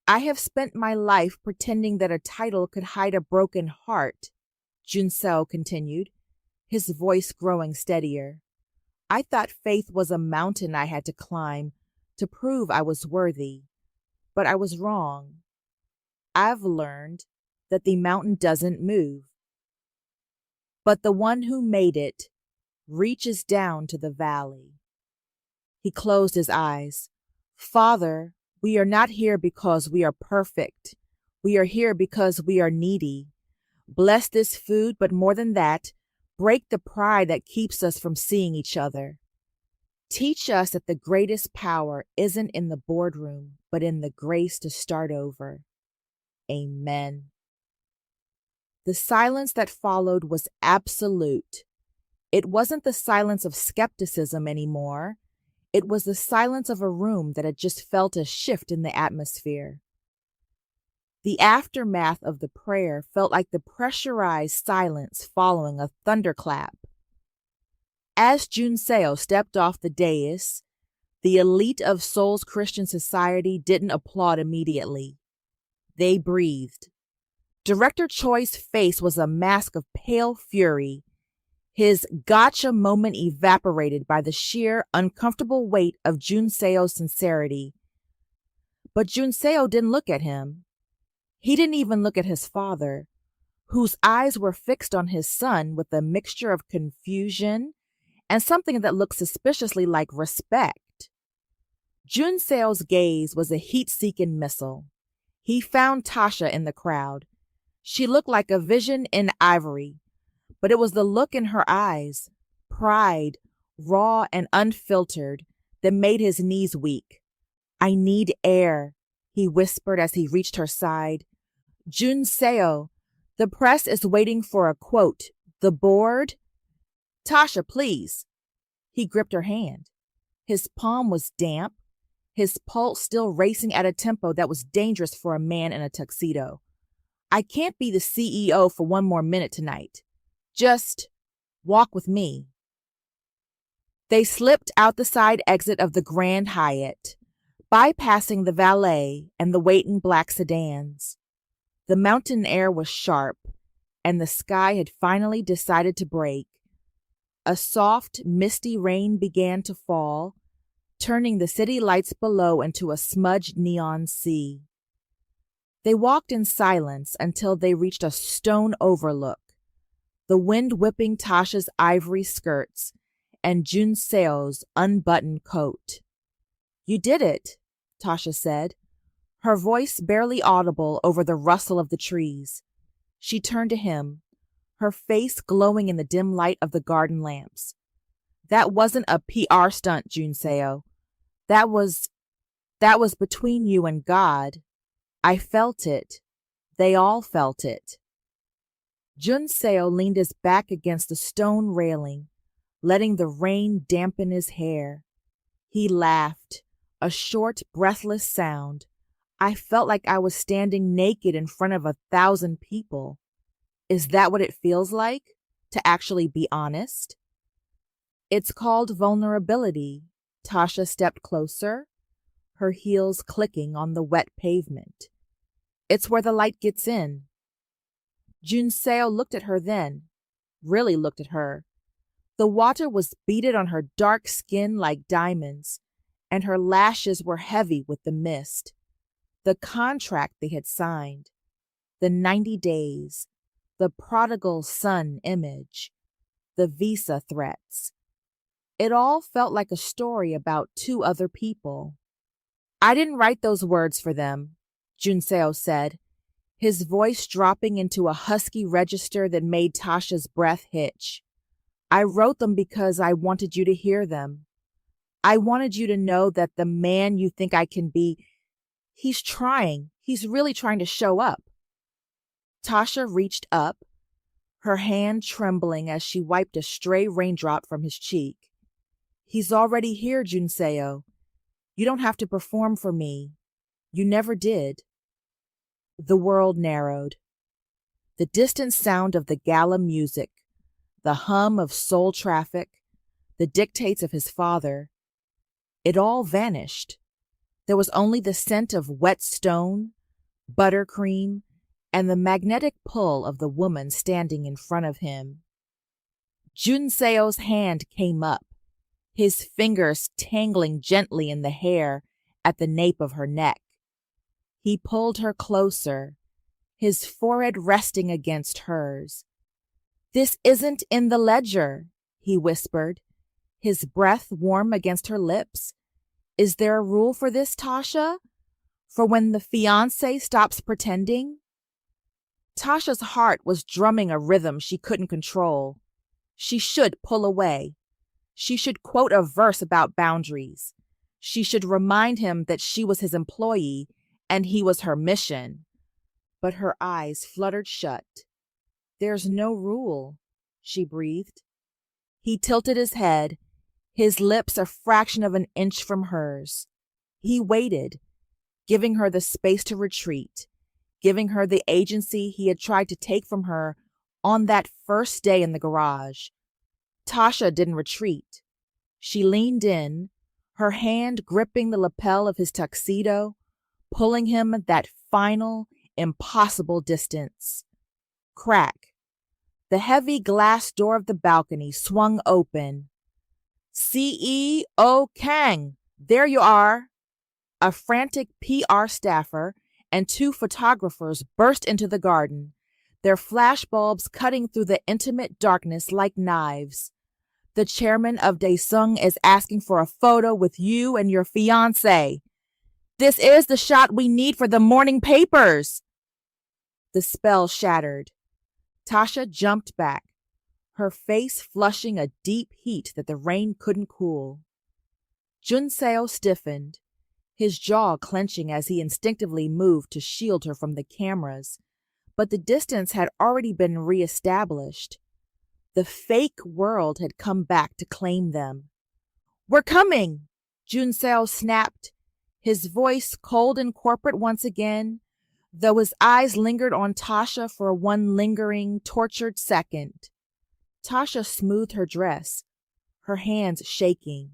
I have spent my life pretending that a title could hide a broken heart, Jun-seo continued, his voice growing steadier. I thought faith was a mountain I had to climb to prove I was worthy, but I was wrong. I've learned that the mountain doesn't move, but the one who made it reaches down to the valley. He closed his eyes. Father, we are not here because we are perfect. We are here because we are needy. Bless this food, but more than that, break the pride that keeps us from seeing each other. Teach us that the greatest power isn't in the boardroom, but in the grace to start over. Amen. The silence that followed was absolute. It wasn't the silence of skepticism anymore. It was the silence of a room that had just felt a shift in the atmosphere. The aftermath of the prayer felt like the pressurized silence following a thunderclap. As Jun-seo stepped off the dais, the elite of Seoul's Christian society didn't applaud immediately. They breathed. Director Choi's face was a mask of pale fury, his gotcha moment evaporated by the sheer, uncomfortable weight of Jun-seo's sincerity. But Jun-seo didn't look at him. He didn't even look at his father, whose eyes were fixed on his son with a mixture of confusion and something that looked suspiciously like respect. Jun-seo's gaze was a heat-seeking missile. He found Tasha in the crowd. She looked like a vision in ivory, but it was the look in her eyes, pride, raw and unfiltered, that made his knees weak. I need air, he whispered as he reached her side. Jun-seo, the press is waiting for a quote. The board? Tasha, please. He gripped her hand. His palm was damp, his pulse still racing at a tempo that was dangerous for a man in a tuxedo. I can't be the CEO for one more minute tonight. Just walk with me. They slipped out the side exit of the Grand Hyatt, bypassing the valet and the waiting black sedans. The mountain air was sharp, and the sky had finally decided to break. A soft, misty rain began to fall, turning the city lights below into a smudged neon sea. They walked in silence until they reached a stone overlook, the wind whipping Tasha's ivory skirts and Jun-seo's unbuttoned coat. You did it, Tasha said, her voice barely audible over the rustle of the trees. She turned to him, her face glowing in the dim light of the garden lamps. That wasn't a PR stunt, Jun-seo. That was between you and God. I felt it. They all felt it. Jun-seo leaned his back against the stone railing, letting the rain dampen his hair. He laughed, a short, breathless sound. I felt like I was standing naked in front of 1,000 people. Is that what it feels like, to actually be honest? It's called vulnerability. Tasha stepped closer, her heels clicking on the wet pavement. It's where the light gets in. Jun-seo looked at her then, really looked at her. The water was beaded on her dark skin like diamonds, and her lashes were heavy with the mist. The contract they had signed, the 90 days, the prodigal son image, the visa threats. It all felt like a story about two other people. I didn't write those words for them, Jun-seo said, his voice dropping into a husky register that made Tasha's breath hitch. I wrote them because I wanted you to hear them. I wanted you to know that the man you think I can be, he's really trying to show up. Tasha reached up, her hand trembling as she wiped a stray raindrop from his cheek. He's already here, Jun-seo. You don't have to perform for me. You never did. The world narrowed. The distant sound of the gala music, the hum of soul traffic, the dictates of his father, it all vanished. There was only the scent of wet stone, buttercream, and the magnetic pull of the woman standing in front of him. Jun-seo's hand came up, his fingers tangling gently in the hair at the nape of her neck. He pulled her closer, his forehead resting against hers. This isn't in the ledger, he whispered, his breath warm against her lips. Is there a rule for this, Tasha? For when the fiancé stops pretending? Tasha's heart was drumming a rhythm she couldn't control. She should pull away. She should quote a verse about boundaries. She should remind him that she was his employee and he was her mission. But her eyes fluttered shut. There's no rule, she breathed. He tilted his head, his lips a fraction of an inch from hers. He waited, giving her the space to retreat, giving her the agency he had tried to take from her on that first day in the garage. Tasha didn't retreat. She leaned in, her hand gripping the lapel of his tuxedo, pulling him that final, impossible distance. Crack. The heavy glass door of the balcony swung open. CEO Kang, there you are. A frantic PR staffer and two photographers burst into the garden, their flashbulbs cutting through the intimate darkness like knives. The chairman of Daesung is asking for a photo with you and your fiancé. This is the shot we need for the morning papers. The spell shattered. Tasha jumped back, her face flushing a deep heat that the rain couldn't cool. Jun-seo stiffened, his jaw clenching as he instinctively moved to shield her from the cameras, but the distance had already been reestablished. The fake world had come back to claim them. We're coming, Jun-seo snapped, his voice cold and corporate once again, though his eyes lingered on Tasha for one lingering, tortured second. Tasha smoothed her dress, her hands shaking.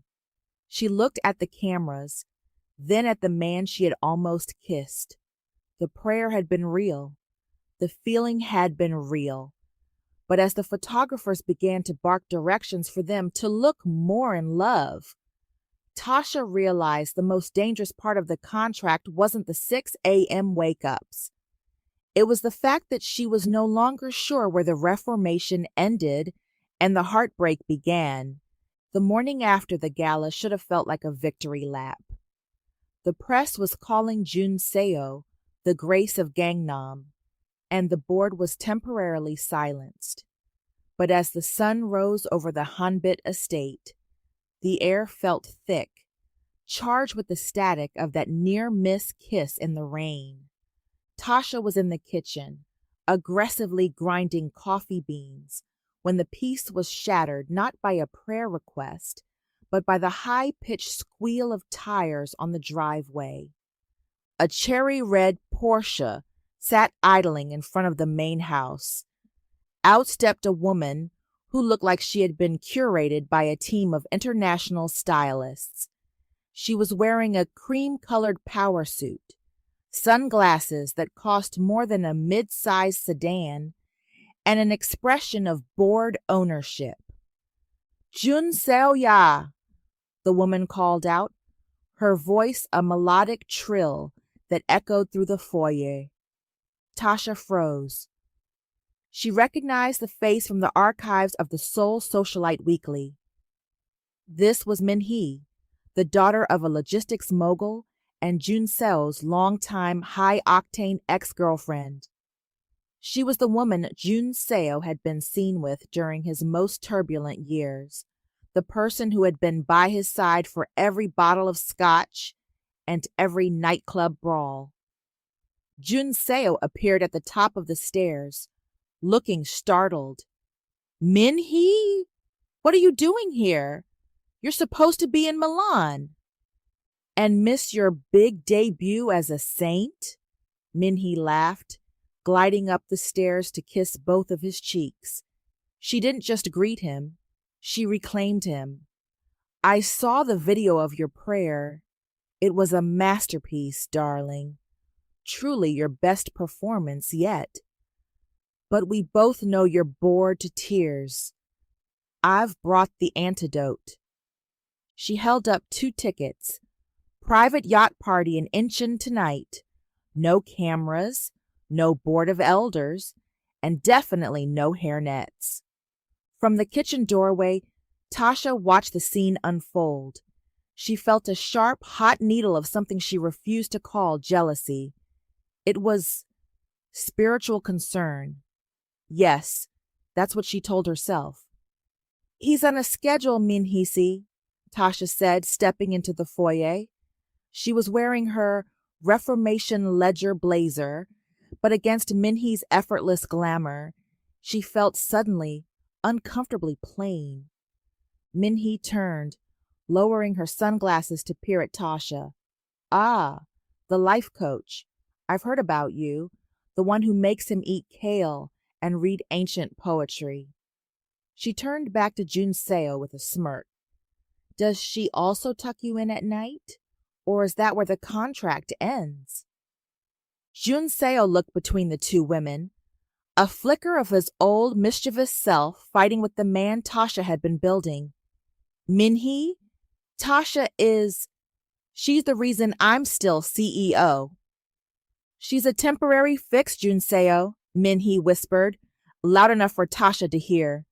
She looked at the cameras, then at the man she had almost kissed. The prayer had been real. The feeling had been real. But as the photographers began to bark directions for them to look more in love, Tasha realized the most dangerous part of the contract wasn't the 6 a.m. wake-ups. It was the fact that she was no longer sure where the reformation ended and the heartbreak began. The morning after the gala should have felt like a victory lap. The press was calling Jun-seo the Grace of Gangnam, and the board was temporarily silenced. But as the sun rose over the Hanbit estate, the air felt thick, charged with the static of that near-miss kiss in the rain. Tasha was in the kitchen, aggressively grinding coffee beans when the peace was shattered not by a prayer request, but by the high-pitched squeal of tires on the driveway. A cherry-red Porsche sat idling in front of the main house. Out stepped a woman who looked like she had been curated by a team of international stylists. She was wearing a cream-colored power suit, sunglasses that cost more than a mid-sized sedan, and an expression of bored ownership. "Jun-seo ya," the woman called out, her voice a melodic trill that echoed through the foyer. Tasha froze. She recognized the face from the archives of the Seoul Socialite Weekly. This was Min-hee, the daughter of a logistics mogul and Jun-seo's longtime high-octane ex-girlfriend. She was the woman Jun-seo had been seen with during his most turbulent years, the person who had been by his side for every bottle of scotch and every nightclub brawl. Jun-seo appeared at the top of the stairs, looking startled. "Min-hee? What are you doing here? You're supposed to be in Milan." "And miss your big debut as a saint?" Min-hee laughed, gliding up the stairs to kiss both of his cheeks. She didn't just greet him, she reclaimed him. "I saw the video of your prayer. It was a masterpiece, darling. Truly your best performance yet. But we both know you're bored to tears. I've brought the antidote." She held up 2 tickets. Private yacht party in Incheon tonight. No cameras, no board of elders, and definitely no hairnets. From the kitchen doorway, Tasha watched the scene unfold. She felt a sharp, hot needle of something she refused to call jealousy. It was spiritual concern. Yes, that's what she told herself. "He's on a schedule, Min-hee, Tasha said, stepping into the foyer. She was wearing her Reformation Ledger blazer, but against Min-hee's effortless glamour, she felt suddenly uncomfortably plain. Min-hee turned, lowering her sunglasses to peer at Tasha. "Ah, the life coach. I've heard about you, the one who makes him eat kale and read ancient poetry." She turned back to Jun-seo with a smirk. "Does she also tuck you in at night? Or is that where the contract ends?" Jun-seo looked between the 2 women, a flicker of his old mischievous self fighting with the man Tasha had been building. "Min-hee, Tasha she's the reason I'm still CEO." "She's a temporary fix, Jun-seo," Min-hee whispered, loud enough for Tasha to hear.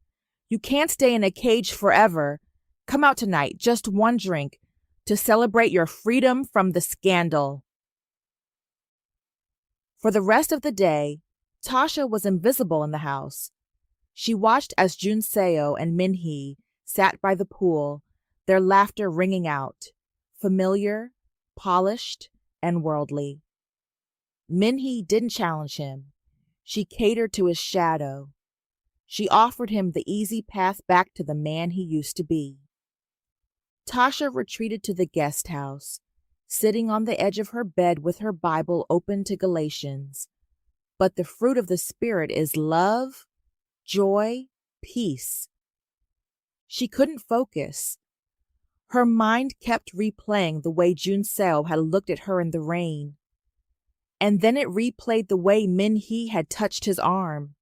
"You can't stay in a cage forever. Come out tonight, just 1 drink, to celebrate your freedom from the scandal." For the rest of the day, Tasha was invisible in the house. She watched as Jun-seo and Min-hee sat by the pool, their laughter ringing out, familiar, polished, and worldly. Min-hee didn't challenge him. She catered to his shadow. She offered him the easy path back to the man he used to be. Tasha retreated to the guest house, sitting on the edge of her bed with her Bible open to Galatians. But the fruit of the Spirit is love, joy, peace. She couldn't focus. Her mind kept replaying the way Jun-seo had looked at her in the rain. And then it replayed the way Min-hee had touched his arm.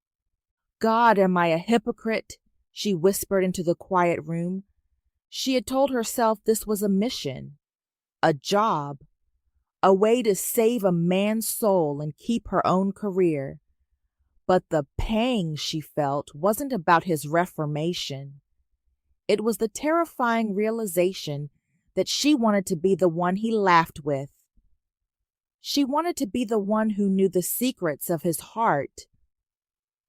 "God, am I a hypocrite?" she whispered into the quiet room. She had told herself this was a mission, a job, a way to save a man's soul and keep her own career. But the pang she felt wasn't about his reformation. It was the terrifying realization that she wanted to be the one he laughed with. She wanted to be the one who knew the secrets of his heart,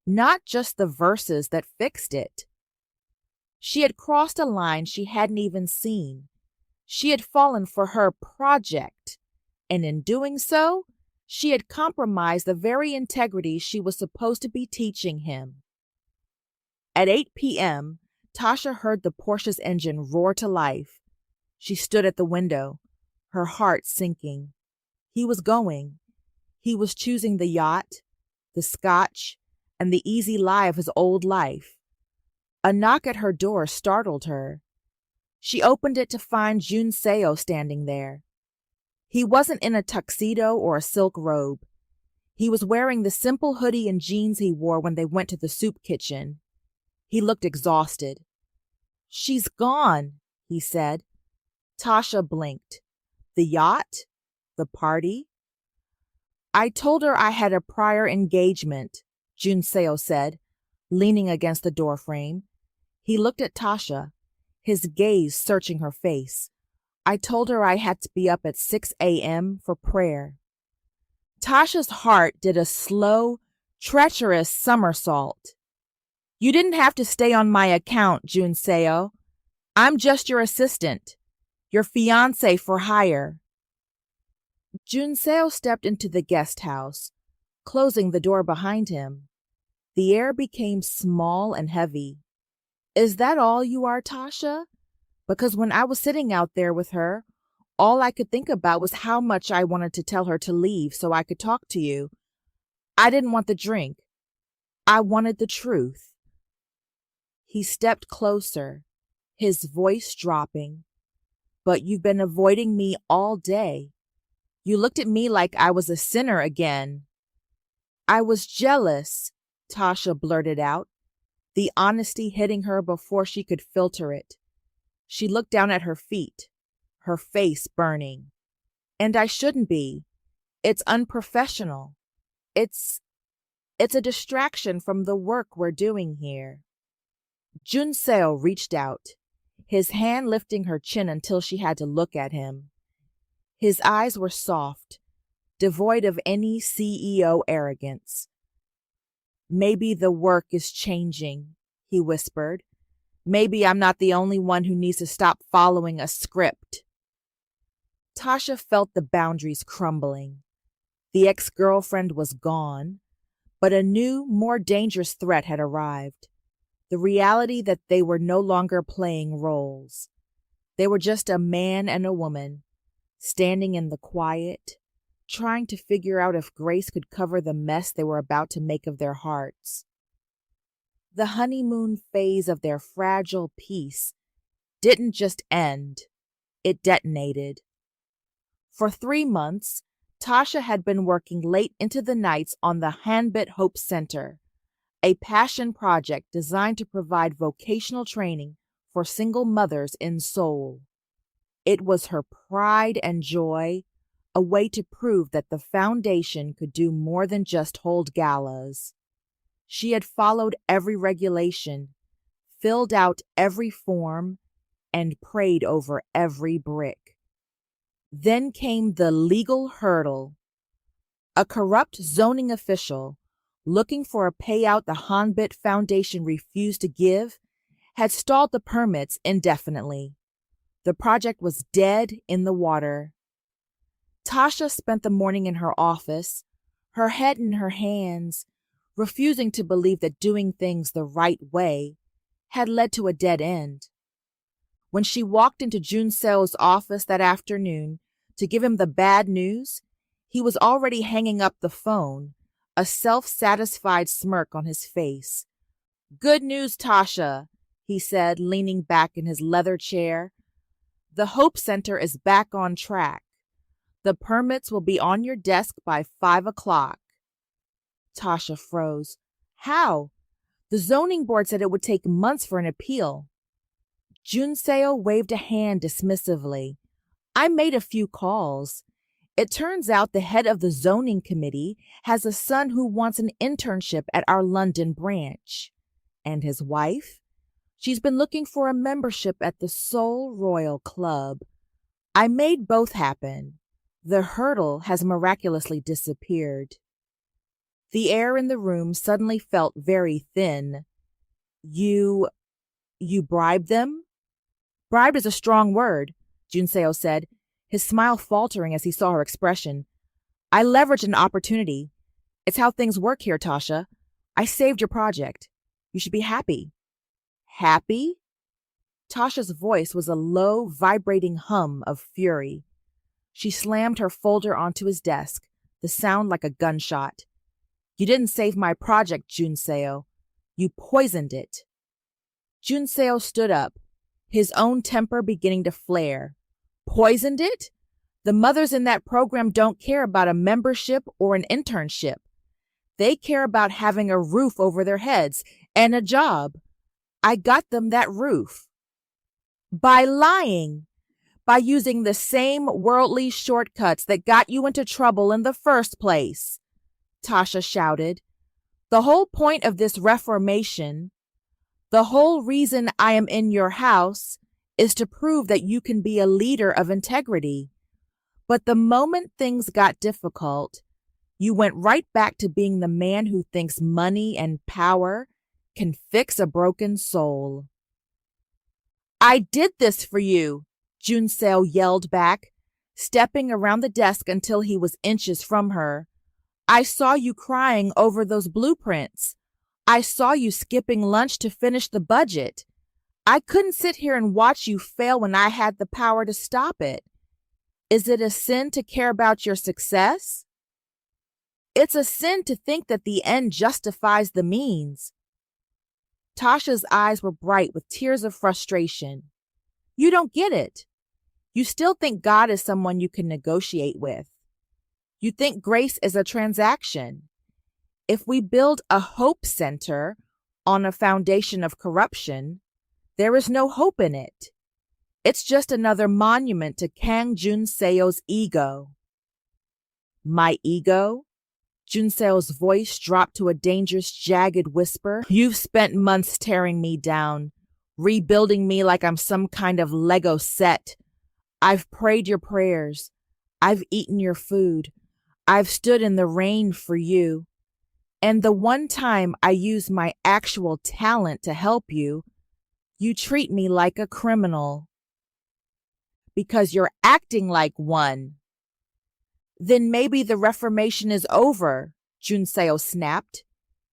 not just the verses that fixed it. She had crossed a line she hadn't even seen. She had fallen for her project, and in doing so, She had compromised the very integrity she was supposed to be teaching him. At 8 p.m., Tasha heard the Porsche's engine roar to life. She stood at the window, her heart sinking. He was going. He was choosing the yacht, the scotch, and the easy lie of his old life. A knock at her door startled her. She opened it to find Jun-seo standing there. He wasn't in a tuxedo or a silk robe. He was wearing the simple hoodie and jeans he wore when they went to the soup kitchen. He looked exhausted. "She's gone," he said. Tasha blinked. "The yacht? The party?" "I told her I had a prior engagement," Jun-seo said, leaning against the doorframe. He looked at Tasha, his gaze searching her face. "I told her I had to be up at 6 a.m. for prayer." Tasha's heart did a slow, treacherous somersault. "You didn't have to stay on my account, Jun-seo. I'm just your assistant, your fiancée for hire." Jun-seo stepped into the guest house, closing the door behind him. The air became small and heavy. "Is that all you are, Tasha? Because when I was sitting out there with her, all I could think about was how much I wanted to tell her to leave so I could talk to you. I didn't want the drink. I wanted the truth." He stepped closer, his voice dropping. "But you've been avoiding me all day. You looked at me like I was a sinner again." "I was jealous," Tasha blurted out, the honesty hitting her before she could filter it. She looked down at her feet, her face burning. "And I shouldn't be. It's unprofessional. It's a distraction from the work we're doing here." Jun-seo reached out, his hand lifting her chin until she had to look at him. His eyes were soft, devoid of any CEO arrogance. "Maybe the work is changing," he whispered. "Maybe I'm not the only one who needs to stop following a script." Tasha felt the boundaries crumbling. The ex-girlfriend was gone, but a new, more dangerous threat had arrived. The reality that they were no longer playing roles. They were just a man and a woman, standing in the quiet, trying to figure out if grace could cover the mess they were about to make of their hearts. The honeymoon phase of their fragile peace didn't just end, it detonated. For 3 months, Tasha had been working late into the nights on the Hanbit Hope Center, a passion project designed to provide vocational training for single mothers in Seoul. It was her pride and joy, a way to prove that the foundation could do more than just hold galas. She had followed every regulation, filled out every form, and prayed over every brick. Then came the legal hurdle. A corrupt zoning official, looking for a payout the Hanbit Foundation refused to give, had stalled the permits indefinitely. The project was dead in the water. Tasha spent the morning in her office, her head in her hands, refusing to believe that doing things the right way had led to a dead end. When she walked into Jun-seo's office that afternoon to give him the bad news, he was already hanging up the phone, a self-satisfied smirk on his face. "Good news, Tasha," he said, leaning back in his leather chair. "The Hope Center is back on track. The permits will be on your desk by 5 o'clock. Tasha froze. "How? The zoning board said it would take months for an appeal." Jun-seo waved a hand dismissively. "I made a few calls. It turns out the head of the zoning committee has a son who wants an internship at our London branch. And his wife? She's been looking for a membership at the Seoul Royal Club. I made both happen. The hurdle has miraculously disappeared." The air in the room suddenly felt very thin. You bribed them?" "Bribed is a strong word," Jun-seo said, his smile faltering as he saw her expression. I leveraged an opportunity. It's how things work here, Tasha. I saved your project. You should be happy. Happy? Tasha's voice was a low, vibrating hum of fury. She slammed her folder onto his desk, the sound like a gunshot. You didn't save my project, Jun-seo. You poisoned it. Jun-seo stood up, his own temper beginning to flare. Poisoned it? The mothers in that program don't care about a membership or an internship. They care about having a roof over their heads and a job. I got them that roof. By lying. By using the same worldly shortcuts that got you into trouble in the first place, Tasha shouted. The whole point of this reformation, the whole reason I am in your house, is to prove that you can be a leader of integrity. But the moment things got difficult, you went right back to being the man who thinks money and power can fix a broken soul. I did this for you, Jun-seo yelled back, stepping around the desk until he was inches from her. I saw you crying over those blueprints. I saw you skipping lunch to finish the budget. I couldn't sit here and watch you fail when I had the power to stop it. Is it a sin to care about your success? It's a sin to think that the end justifies the means. Tasha's eyes were bright with tears of frustration. You don't get it. You still think God is someone you can negotiate with. You think grace is a transaction. If we build a hope center on a foundation of corruption, there is no hope in it. It's just another monument to Kang Jun-seo's ego. My ego? Jun-seo's voice dropped to a dangerous, jagged whisper. You've spent months tearing me down, rebuilding me like I'm some kind of Lego set. I've prayed your prayers. I've eaten your food. I've stood in the rain for you. And the one time I use my actual talent to help you, you treat me like a criminal. Because you're acting like one. Then maybe the reformation is over, Jun-seo snapped,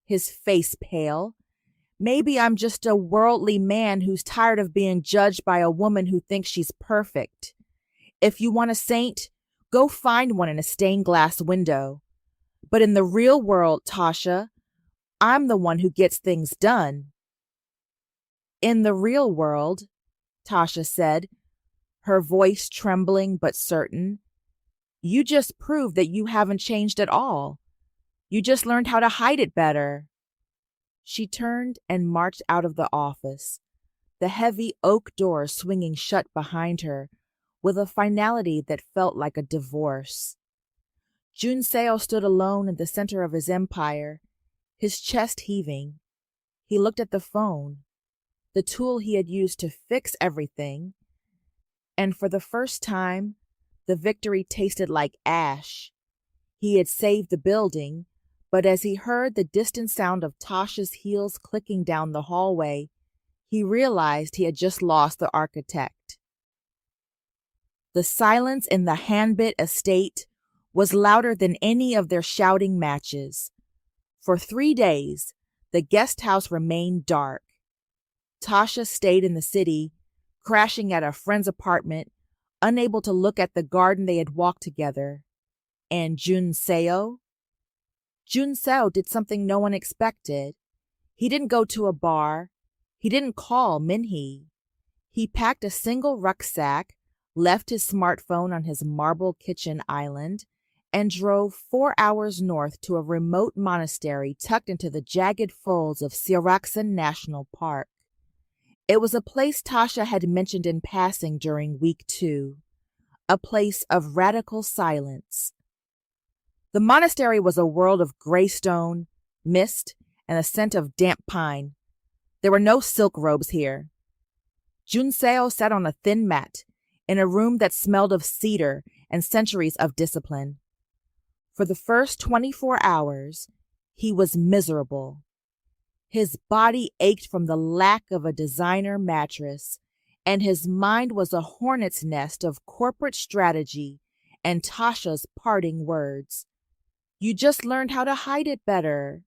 his face pale. Maybe I'm just a worldly man who's tired of being judged by a woman who thinks she's perfect. If you want a saint, go find one in a stained glass window. But in the real world, Tasha, I'm the one who gets things done. In the real world, Tasha said, her voice trembling but certain, you just proved that you haven't changed at all. You just learned how to hide it better. She turned and marched out of the office, the heavy oak door swinging shut behind her with a finality that felt like a divorce. Jun-seo stood alone in the center of his empire, his chest heaving. He looked at the phone, the tool he had used to fix everything, and for the first time, the victory tasted like ash. He had saved the building, but as he heard the distant sound of Tasha's heels clicking down the hallway, he realized he had just lost the architect. The silence in the Hanbit estate was louder than any of their shouting matches. For 3 days, the guest house remained dark. Tasha stayed in the city, crashing at a friend's apartment, unable to look at the garden they had walked together. And Jun-seo? Jun-seo did something no one expected. He didn't go to a bar. He didn't call Minhee. He packed a single rucksack, left his smartphone on his marble kitchen island, and drove 4 hours north to a remote monastery tucked into the jagged folds of Seoraksan National Park. It was a place Tasha had mentioned in passing during week 2, a place of radical silence. The monastery was a world of gray stone, mist, and the scent of damp pine. There were no silk robes here. Jun-seo sat on a thin mat in a room that smelled of cedar and centuries of discipline. For the first 24 hours, he was miserable. His body ached from the lack of a designer mattress, and his mind was a hornet's nest of corporate strategy and Tasha's parting words. "You just learned how to hide it better."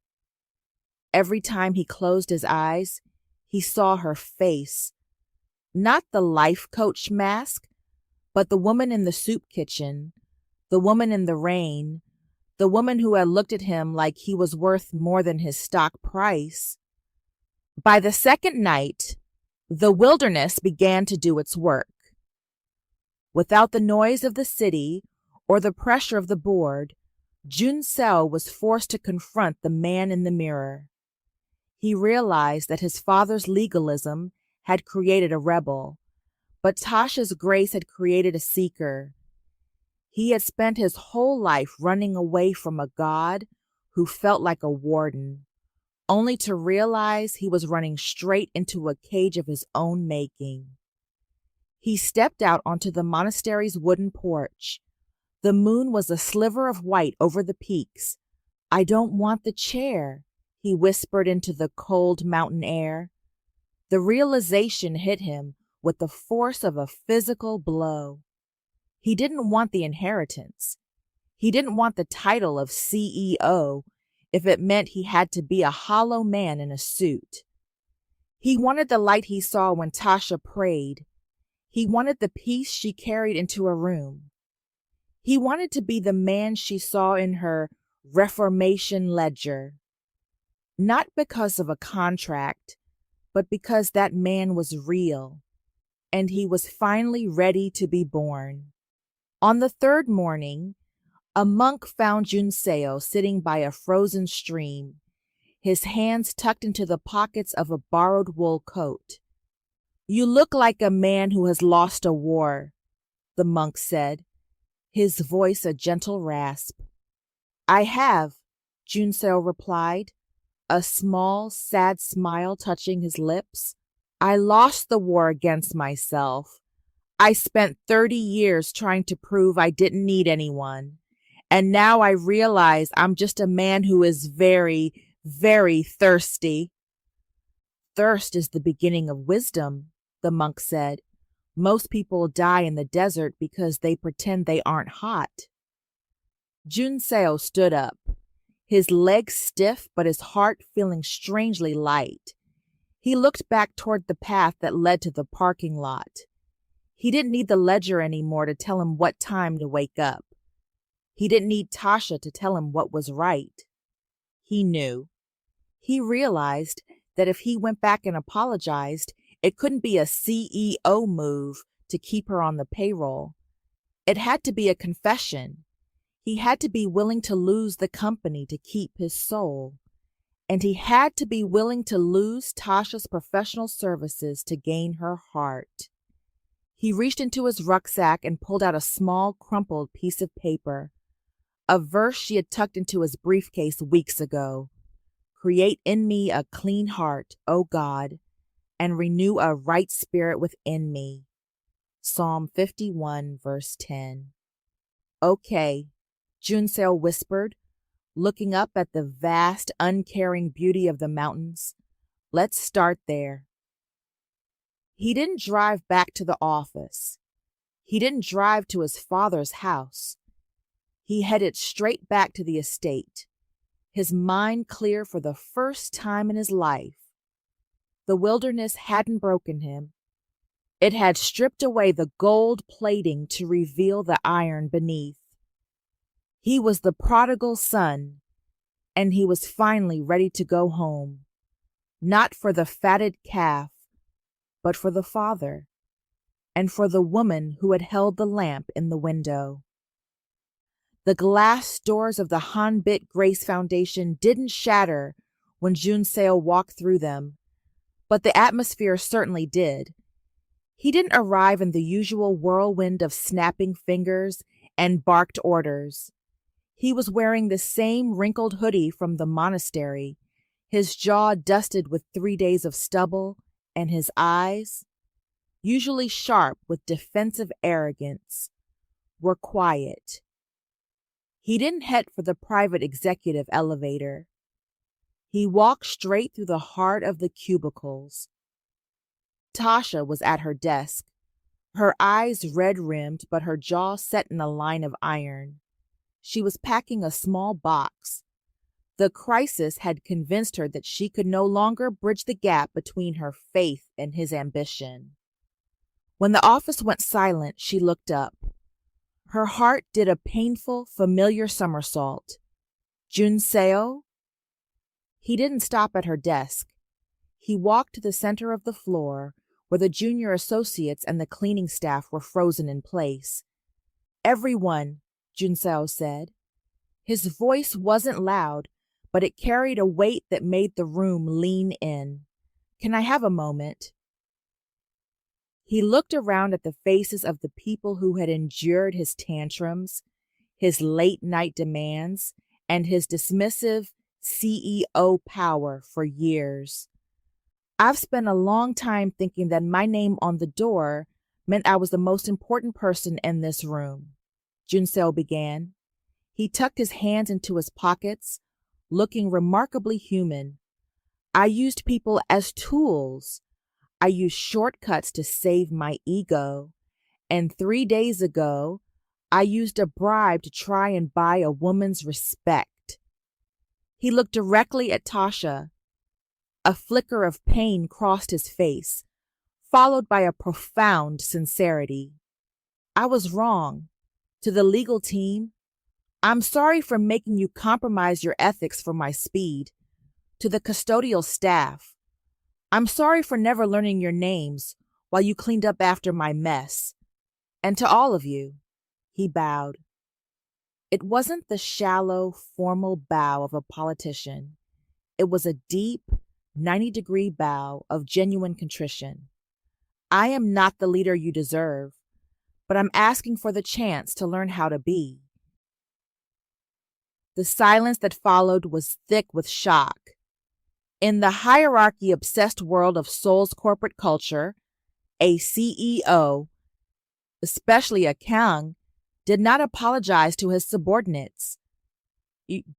Every time he closed his eyes, he saw her face. Not the life coach mask, but the woman in the soup kitchen, the woman in the rain, the woman who had looked at him like he was worth more than his stock price. By the second night, the wilderness began to do its work. Without the noise of the city or the pressure of the board, Jun-seo was forced to confront the man in the mirror. He realized that his father's legalism had created a rebel, but Tasha's grace had created a seeker. He had spent his whole life running away from a God who felt like a warden, only to realize he was running straight into a cage of his own making. He stepped out onto the monastery's wooden porch. The moon was a sliver of white over the peaks. "I don't want the chair," he whispered into the cold mountain air. The realization hit him with the force of a physical blow. He didn't want the inheritance. He didn't want the title of CEO if it meant he had to be a hollow man in a suit. He wanted the light he saw when Tasha prayed. He wanted the peace she carried into a room. He wanted to be the man she saw in her Reformation ledger. Not because of a contract, but because that man was real, and he was finally ready to be born. On the third morning, a monk found Jun-seo sitting by a frozen stream, his hands tucked into the pockets of a borrowed wool coat. "You look like a man who has lost a war," the monk said, his voice a gentle rasp. "I have," Jun-seo replied, a small, sad smile touching his lips. "I lost the war against myself. I spent 30 years trying to prove I didn't need anyone. And now I realize I'm just a man who is very, very thirsty." "Thirst is the beginning of wisdom," the monk said. "Most people die in the desert because they pretend they aren't hot." Jun-seo stood up, his legs stiff but his heart feeling strangely light. He looked back toward the path that led to the parking lot. He didn't need the ledger anymore to tell him what time to wake up. He didn't need Tasha to tell him what was right. He knew. He realized that if he went back and apologized, it couldn't be a CEO move to keep her on the payroll. It had to be a confession. He had to be willing to lose the company to keep his soul. And he had to be willing to lose Tasha's professional services to gain her heart. He reached into his rucksack and pulled out a small, crumpled piece of paper, a verse she had tucked into his briefcase weeks ago. "Create in me a clean heart, O God, and renew a right spirit within me." Psalm 51, verse 10. "Okay," Jun-seo whispered, looking up at the vast, uncaring beauty of the mountains. "Let's start there." He didn't drive back to the office. He didn't drive to his father's house. He headed straight back to the estate, his mind clear for the first time in his life. The wilderness hadn't broken him. It had stripped away the gold plating to reveal the iron beneath. He was the prodigal son, and he was finally ready to go home, not for the fatted calf, but for the father, and for the woman who had held the lamp in the window. The glass doors of the Hanbit Grace Foundation didn't shatter when Jun-seo walked through them, but the atmosphere certainly did. He didn't arrive in the usual whirlwind of snapping fingers and barked orders. He was wearing the same wrinkled hoodie from the monastery, his jaw dusted with 3 days of stubble, and his eyes, usually sharp with defensive arrogance, were quiet. He didn't head for the private executive elevator. He walked straight through the heart of the cubicles. Tasha was at her desk, Her eyes red-rimmed, but her jaw set in a line of iron. She was packing a small box. The crisis had convinced her that she could no longer bridge the gap between her faith and his ambition. When the office went silent, she looked up. Her heart did a painful, familiar somersault. Jun-seo? He didn't stop at her desk. He walked to the center of the floor, where the junior associates and the cleaning staff were frozen in place. "Everyone," Jun-seo said. His voice wasn't loud, but it carried a weight that made the room lean in. "Can I have a moment?" He looked around at the faces of the people who had endured his tantrums, his late-night demands, and his dismissive CEO power for years. "I've spent a long time thinking that my name on the door meant I was the most important person in this room," Jun-seo began. He tucked his hands into his pockets, looking remarkably human. "I used people as tools. I used shortcuts to save my ego. And 3 days ago, I used a bribe to try and buy a woman's respect." He looked directly at Tasha. A flicker of pain crossed his face, followed by a profound sincerity. "I was wrong. To the legal team, I'm sorry for making you compromise your ethics for my speed. To the custodial staff, I'm sorry for never learning your names while you cleaned up after my mess. And to all of you," he bowed. It wasn't the shallow, formal bow of a politician. It was a deep, 90-degree bow of genuine contrition. "I am not the leader you deserve, but I'm asking for the chance to learn how to be." The silence that followed was thick with shock. In the hierarchy-obsessed world of Seoul's corporate culture, a CEO, especially a Kang, did not apologize to his subordinates.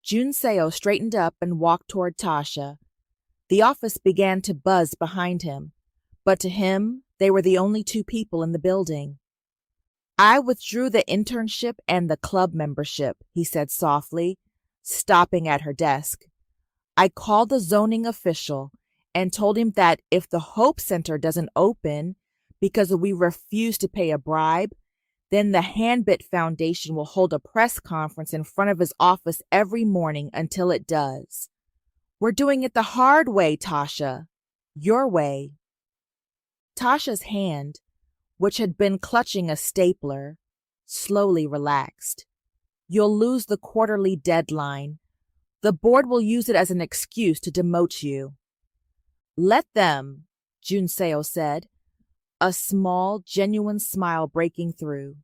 Jun-seo straightened up and walked toward Tasha. The office began to buzz behind him, but to him, they were the only two people in the building. "I withdrew the internship and the club membership," he said softly, stopping at her desk. "I called the zoning official and told him that if the Hope Center doesn't open because we refuse to pay a bribe, then the Hanbit Foundation will hold a press conference in front of his office every morning until it does. We're doing it the hard way, Tasha. Your way." Tasha's hand, which had been clutching a stapler, slowly relaxed. "You'll lose the quarterly deadline. The board will use it as an excuse to demote you." "Let them," Jun-seo said, a small, genuine smile breaking through.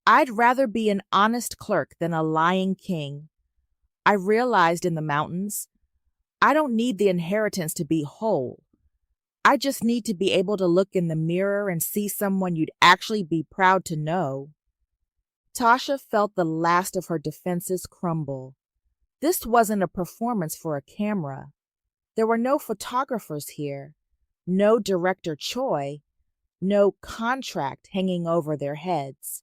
"I'd rather be an honest clerk than a lying king. I realized in the mountains, I don't need the inheritance to be whole. I just need to be able to look in the mirror and see someone you'd actually be proud to know." Tasha felt the last of her defenses crumble. This wasn't a performance for a camera. There were no photographers here, no director Choi, no contract hanging over their heads.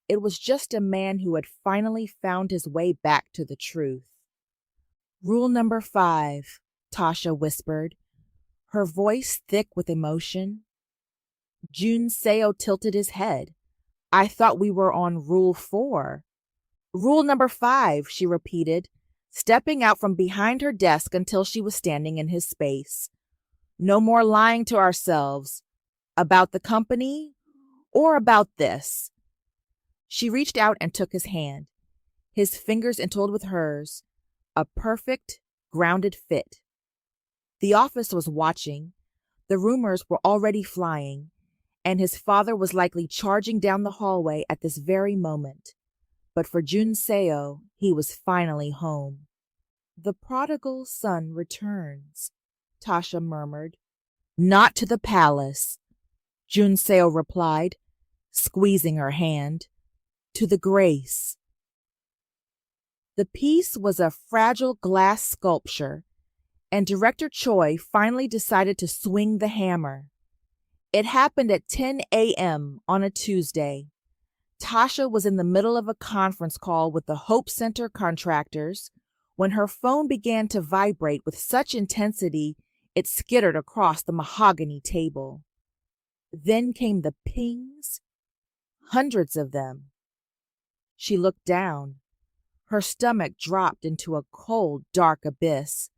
It was just a man who had finally found his way back to the truth. "Rule number 5, Tasha whispered, her voice thick with emotion. Jun-seo tilted his head. "I thought we were on Rule 4. "Rule number 5, she repeated, stepping out from behind her desk until she was standing in his space. "No more lying to ourselves. About the company or about this." She reached out and took his hand. His fingers entwined with hers, a perfect, grounded fit. The office was watching. The rumors were already flying, and his father was likely charging down the hallway at this very moment. But for Jun-seo, he was finally home. "The prodigal son returns," Tasha murmured. "Not to the palace," Jun-seo replied, squeezing her hand. "To the grace." The piece was a fragile glass sculpture, and director Choi finally decided to swing the hammer. It happened at 10 a.m. on a Tuesday. Tasha was in the middle of a conference call with the Hope Center contractors when her phone began to vibrate with such intensity it skittered across the mahogany table. Then came the pings, hundreds of them. She looked down. Her stomach dropped into a cold, dark abyss.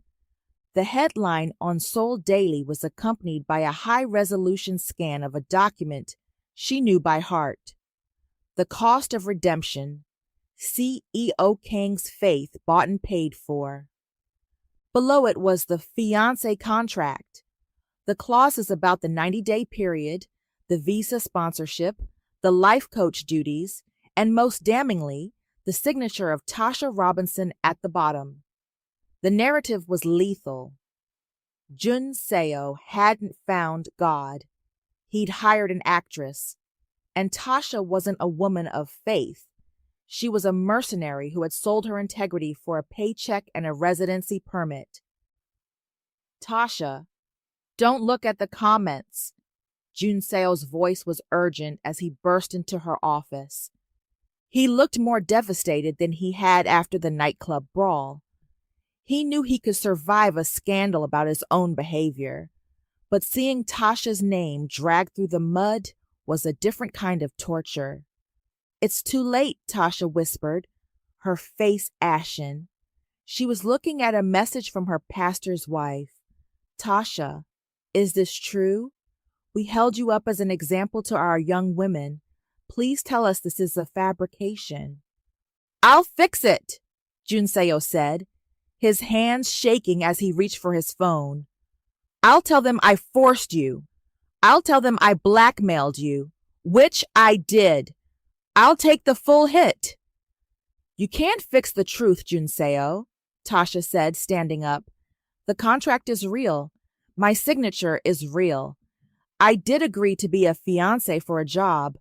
The headline on Seoul Daily was accompanied by a high-resolution scan of a document she knew by heart. The cost of redemption, CEO Kang's faith bought and paid for. Below it was the fiancée contract. The clauses about the 90-day period, the visa sponsorship, the life coach duties, and most damningly, the signature of Tasha Robinson at the bottom. The narrative was lethal. Jun-seo hadn't found God. He'd hired an actress. And Tasha wasn't a woman of faith. She was a mercenary who had sold her integrity for a paycheck and a residency permit. Tasha, don't look at the comments. Jun-seo's voice was urgent as he burst into her office. He looked more devastated than he had after the nightclub brawl. He knew he could survive a scandal about his own behavior, but seeing Tasha's name dragged through the mud was a different kind of torture. It's too late, Tasha whispered, her face ashen. She was looking at a message from her pastor's wife. Tasha, is this true? We held you up as an example to our young women. Please tell us this is a fabrication. I'll fix it, Jun-seo said, his hands shaking as he reached for his phone. I'll tell them I forced you. I'll tell them I blackmailed you, which I did. I'll take the full hit. You can't fix the truth, Jun-seo, Tasha said, standing up. The contract is real. My signature is real. I did agree to be a fiancé for a job.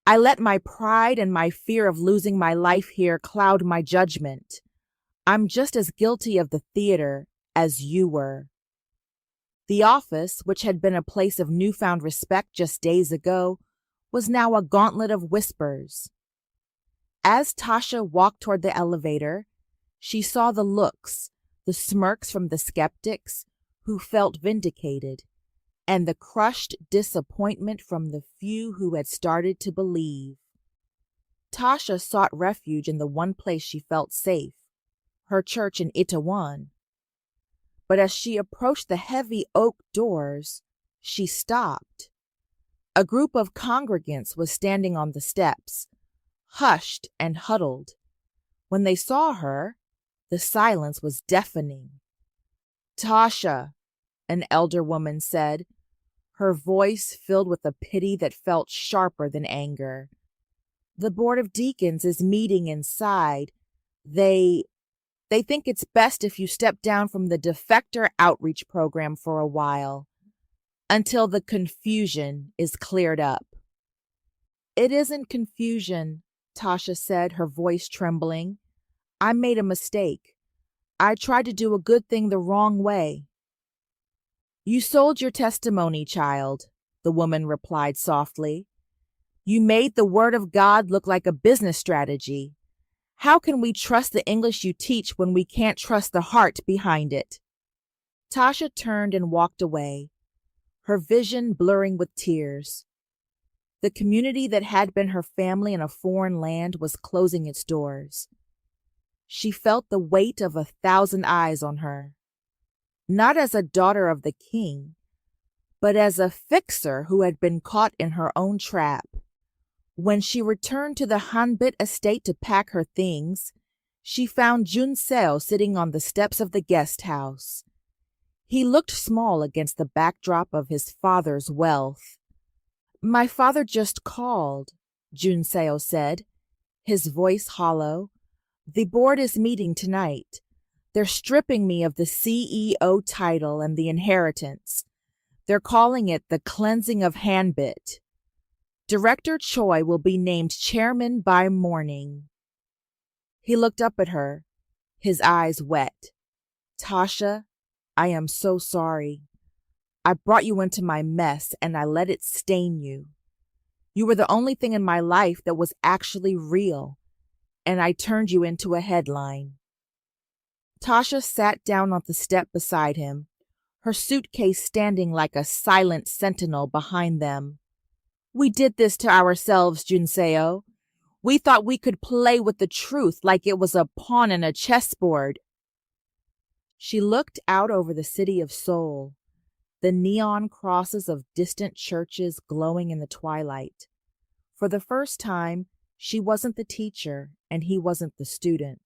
I let my pride and my fear of losing my life here cloud my judgment. I'm just as guilty of the theater as you were. The office, which had been a place of newfound respect just days ago, was now a gauntlet of whispers. As Tasha walked toward the elevator, she saw the looks, the smirks from the skeptics who felt vindicated, and the crushed disappointment from the few who had started to believe. Tasha sought refuge in the one place she felt safe, her church in Itaewon. But as she approached the heavy oak doors, she stopped. A group of congregants was standing on the steps, hushed and huddled. When they saw her, the silence was deafening. Tasha, an elder woman said, her voice filled with a pity that felt sharper than anger. The Board of Deacons is meeting inside. They think it's best if you step down from the defector outreach program for a while, until the confusion is cleared up. It isn't confusion, Tasha said, her voice trembling. I made a mistake. I tried to do a good thing the wrong way. You sold your testimony, child, the woman replied softly. You made the word of God look like a business strategy. How can we trust the English you teach when we can't trust the heart behind it? Tasha turned and walked away, her vision blurring with tears. The community that had been her family in a foreign land was closing its doors. She felt the weight of 1,000 eyes on her, not as a daughter of the king, but as a fixer who had been caught in her own trap. When she returned to the Hanbit estate to pack her things, she found Jun-seo sitting on the steps of the guest house. He looked small against the backdrop of his father's wealth. My father just called, Jun-seo said, his voice hollow. The board is meeting tonight. They're stripping me of the CEO title and the inheritance. They're calling it the cleansing of Hanbit. Director Choi will be named chairman by morning. He looked up at her, his eyes wet. Tasha, I am so sorry. I brought you into my mess and I let it stain you. You were the only thing in my life that was actually real, and I turned you into a headline. Tasha sat down on the step beside him, her suitcase standing like a silent sentinel behind them. We did this to ourselves, Jun-seo. We thought we could play with the truth like it was a pawn in a chessboard. She looked out over the city of Seoul, the neon crosses of distant churches glowing in the twilight. For the first time, she wasn't the teacher and he wasn't the student.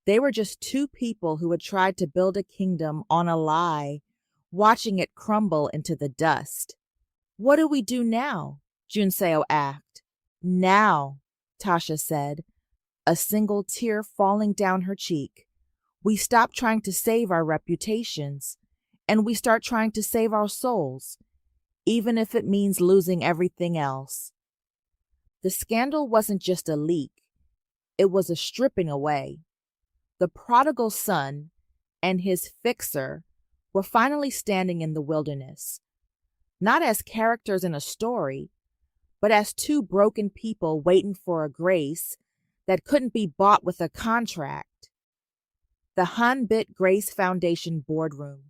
They were just two people who had tried to build a kingdom on a lie, watching it crumble into the dust. What do we do now? Jun-seo asked. Now, Tasha said, a single tear falling down her cheek. We stop trying to save our reputations, and we start trying to save our souls, even if it means losing everything else. The scandal wasn't just a leak, it was a stripping away. The prodigal son and his fixer were finally standing in the wilderness, not as characters in a story, but as two broken people waiting for a grace that couldn't be bought with a contract. The Hanbit Grace Foundation boardroom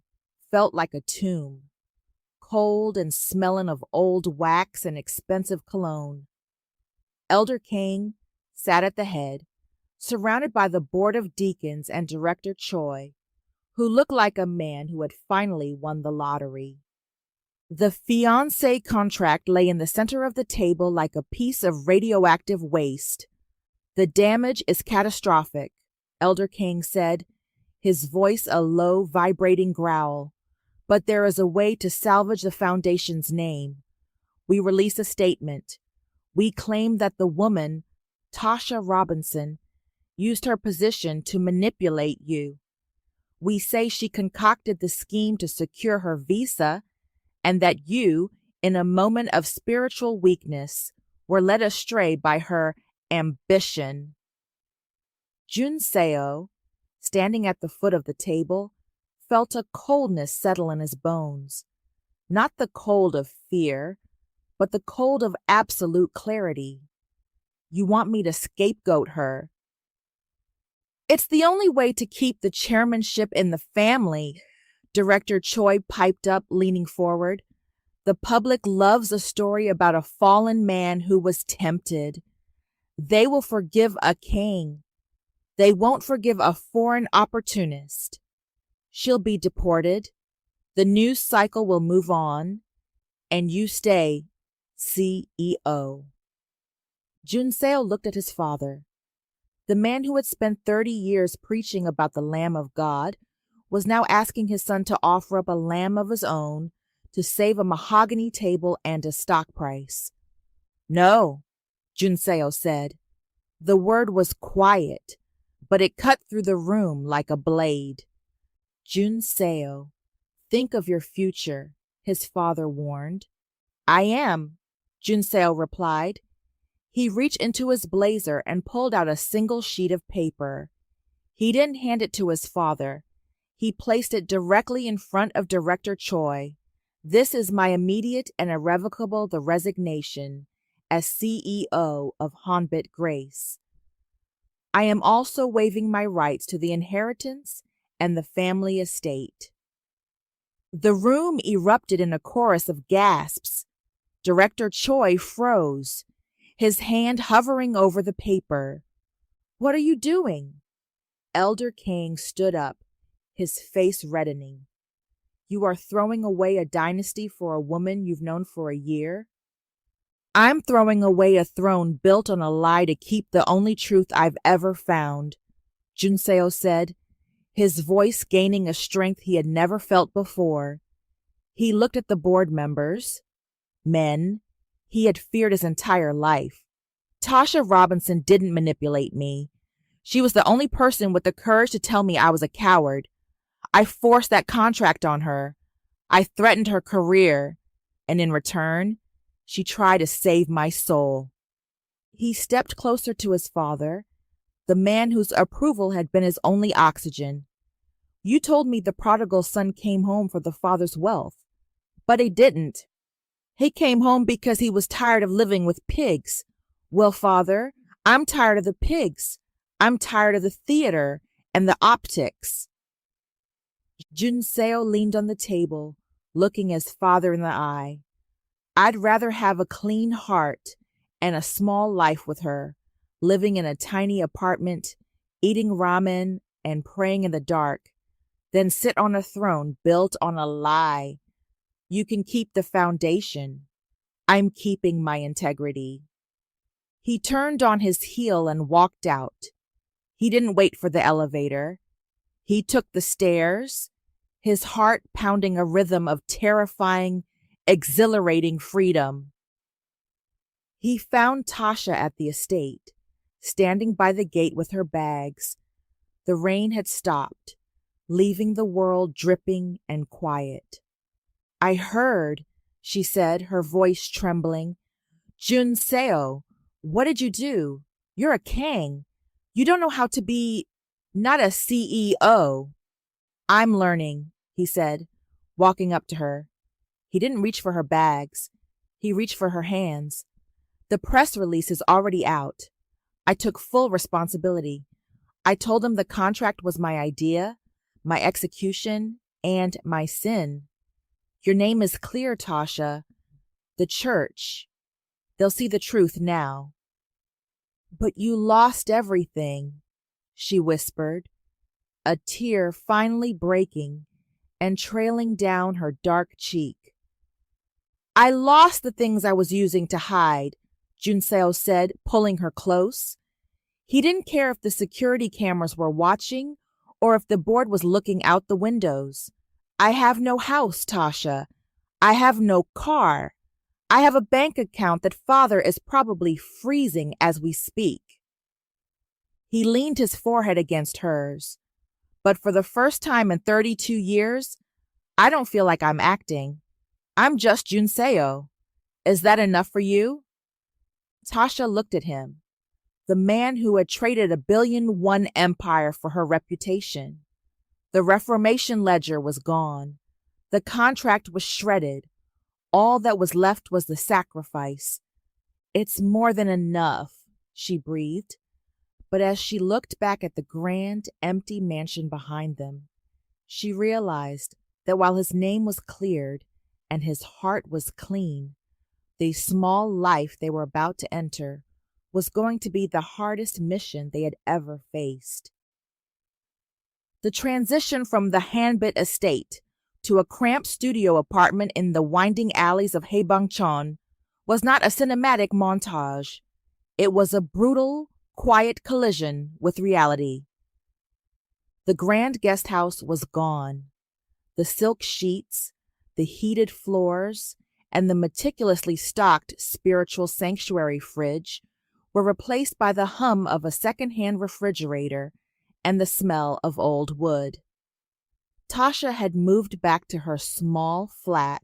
felt like a tomb, cold and smelling of old wax and expensive cologne. Elder Kang sat at the head, surrounded by the board of deacons and Director Choi, who looked like a man who had finally won the lottery. The fiancée contract lay in the center of the table like a piece of radioactive waste. The damage is catastrophic, Elder Kang said, his voice a low, vibrating growl. But there is a way to salvage the foundation's name. We release a statement. We claim that the woman, Tasha Robinson, used her position to manipulate you. We say she concocted the scheme to secure her visa, and that you, in a moment of spiritual weakness, were led astray by her ambition. Jun-seo, standing at the foot of the table, felt a coldness settle in his bones. Not the cold of fear, but the cold of absolute clarity. You want me to scapegoat her? It's the only way to keep the chairmanship in the family, Director Choi piped up, leaning forward. The public loves a story about a fallen man who was tempted. They will forgive a king. They won't forgive a foreign opportunist. She'll be deported. The news cycle will move on. And you stay CEO. Jun-seo looked at his father. The man who had spent 30 years preaching about the Lamb of God was now asking his son to offer up a lamb of his own to save a mahogany table and a stock price. No, Jun-seo said. The word was quiet, but it cut through the room like a blade. Jun-seo, think of your future, his father warned. I am, Jun-seo replied. He reached into his blazer and pulled out a single sheet of paper. He didn't hand it to his father. He placed it directly in front of Director Choi. This is my immediate and irrevocable resignation as CEO of Hanbit Grace. I am also waiving my rights to the inheritance and the family estate. The room erupted in a chorus of gasps. Director Choi froze, his hand hovering over the paper. What are you doing? Elder Kang stood up, his face reddening. You are throwing away a dynasty for a woman you've known for a year? I'm throwing away a throne built on a lie to keep the only truth I've ever found, Jun-seo said, his voice gaining a strength he had never felt before. He looked at the board members, men he had feared his entire life. Tasha Robinson didn't manipulate me. She was the only person with the courage to tell me I was a coward. I forced that contract on her. I threatened her career, and in return, she tried to save my soul. He stepped closer to his father, the man whose approval had been his only oxygen. You told me the prodigal son came home for the father's wealth. But he didn't. He came home because he was tired of living with pigs. Well, Father, I'm tired of the pigs. I'm tired of the theater and the optics. Jun-seo leaned on the table, looking his father in the eye. I'd rather have a clean heart and a small life with her, living in a tiny apartment, eating ramen and praying in the dark, than sit on a throne built on a lie. You can keep the foundation. I'm keeping my integrity. He turned on his heel and walked out. He didn't wait for the elevator. He took the stairs, his heart pounding a rhythm of terrifying, exhilarating freedom. He found Tasha at the estate, standing by the gate with her bags. The rain had stopped, leaving the world dripping and quiet. I heard, she said, her voice trembling. Jun-seo, what did you do? You're a Kang. You don't know how to be not a CEO. I'm learning, he said, walking up to her. He didn't reach for her bags. He reached for her hands. The press release is already out. I took full responsibility. I told him the contract was my idea, my execution, and my sin. Your name is clear, Tasha. The church. They'll see the truth now. But you lost everything, she whispered, a tear finally breaking and trailing down her dark cheek. I lost the things I was using to hide, Jun-seo said, pulling her close. He didn't care if the security cameras were watching or if the board was looking out the windows. I have no house, Tasha. I have no car. I have a bank account that Father is probably freezing as we speak. He leaned his forehead against hers. But for the first time in 32 years, I don't feel like I'm acting. I'm just Jun-seo. Is that enough for you? Tasha looked at him, the man who had traded $1 billion empire for her reputation. The Reformation ledger was gone. The contract was shredded. All that was left was the sacrifice. It's more than enough, she breathed. But as she looked back at the grand, empty mansion behind them, she realized that while his name was cleared and his heart was clean, the small life they were about to enter was going to be the hardest mission they had ever faced. The transition from the Hanbit estate to a cramped studio apartment in the winding alleys of Haebangchon was not a cinematic montage. It was a brutal, quiet collision with reality. The grand guest house was gone. The silk sheets, the heated floors, and the meticulously stocked spiritual sanctuary fridge were replaced by the hum of a second-hand refrigerator and the smell of old wood. Tasha had moved back to her small flat,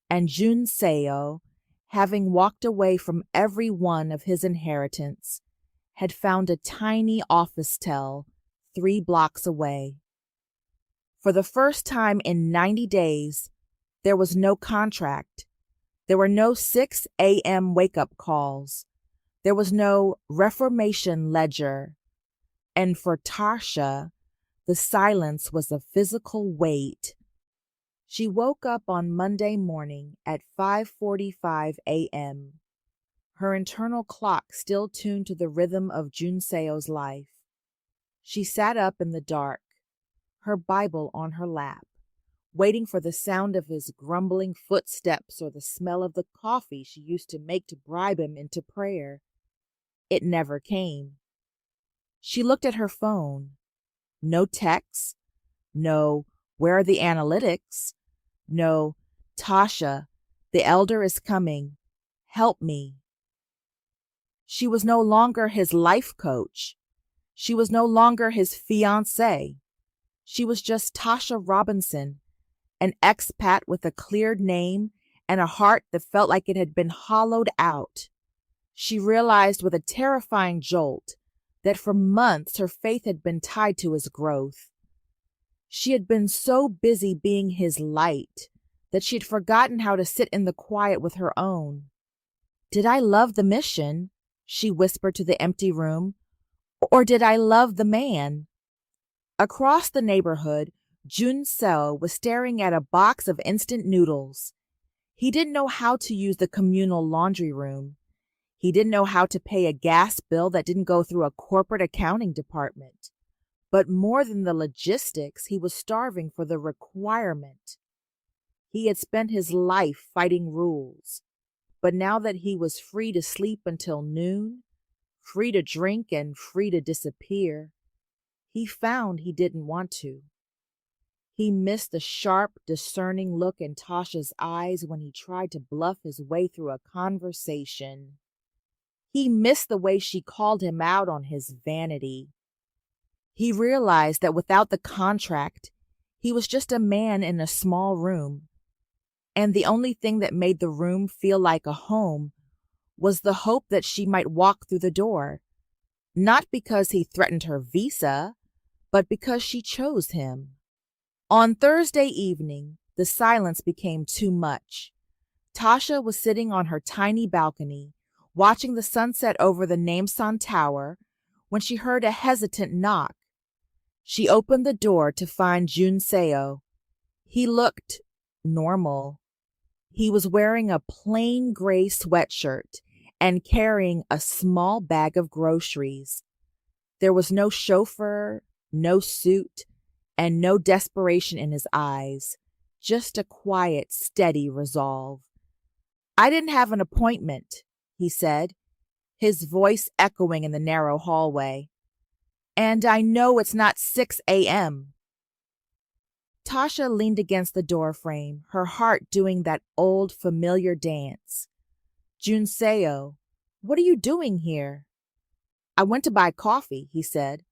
and Jun-seo, having walked away from every one of his inheritance, had found a tiny office tel 3 blocks away. For the first time in 90 days, there was no contract. There were no 6 a.m. wake-up calls. There was no Reformation ledger. And for Tasha, the silence was a physical weight. She woke up on Monday morning at 5:45 a.m., her internal clock still tuned to the rhythm of Jun-seo's life. She sat up in the dark, her Bible on her lap, waiting for the sound of his grumbling footsteps or the smell of the coffee she used to make to bribe him into prayer. It never came. She looked at her phone. No texts. No, where are the analytics? No, Tasha, the elder is coming. Help me. She was no longer his life coach. She was no longer his fiancée. She was just Tasha Robinson, an expat with a cleared name and a heart that felt like it had been hollowed out. She realized with a terrifying jolt that for months her faith had been tied to his growth. She had been so busy being his light that she had forgotten how to sit in the quiet with her own. Did I love the mission? She whispered to the empty room. Or did I love the man? Across the neighborhood, Jun-seo was staring at a box of instant noodles. He didn't know how to use the communal laundry room. He didn't know how to pay a gas bill that didn't go through a corporate accounting department. But more than the logistics, he was starving for the requirement. He had spent his life fighting rules. But now that he was free to sleep until noon, free to drink and free to disappear, he found he didn't want to. He missed the sharp, discerning look in Tasha's eyes when he tried to bluff his way through a conversation. He missed the way she called him out on his vanity. He realized that without the contract, he was just a man in a small room, and the only thing that made the room feel like a home was the hope that she might walk through the door, not because he threatened her visa, but because she chose him. On Thursday evening, the silence became too much. Tasha was sitting on her tiny balcony, watching the sunset over the Namsan Tower, when she heard a hesitant knock. She opened the door to find Jun-seo. He looked normal. He was wearing a plain gray sweatshirt and carrying a small bag of groceries. There was no chauffeur, no suit, and no desperation in his eyes, just a quiet, steady resolve. "I didn't have an appointment," he said, his voice echoing in the narrow hallway. "And I know it's not 6 a.m. Tasha leaned against the doorframe, her heart doing that old familiar dance. "Jun-seo, what are you doing here?" "I went to buy coffee," he said,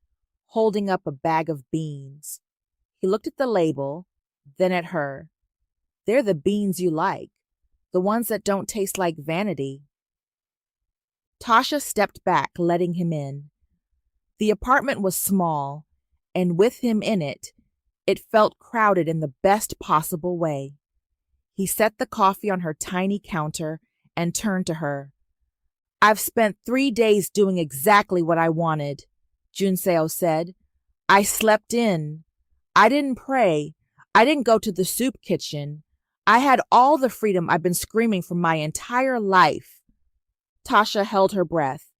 holding up a bag of beans. He looked at the label, then at her. "They're the beans you like, the ones that don't taste like vanity." Tasha stepped back, letting him in. The apartment was small, and with him in it, it felt crowded in the best possible way. He set the coffee on her tiny counter and turned to her. "I've spent 3 days doing exactly what I wanted," Jun-seo said. "I slept in. I didn't pray. I didn't go to the soup kitchen. I had all the freedom I've been screaming for my entire life." Tasha held her breath.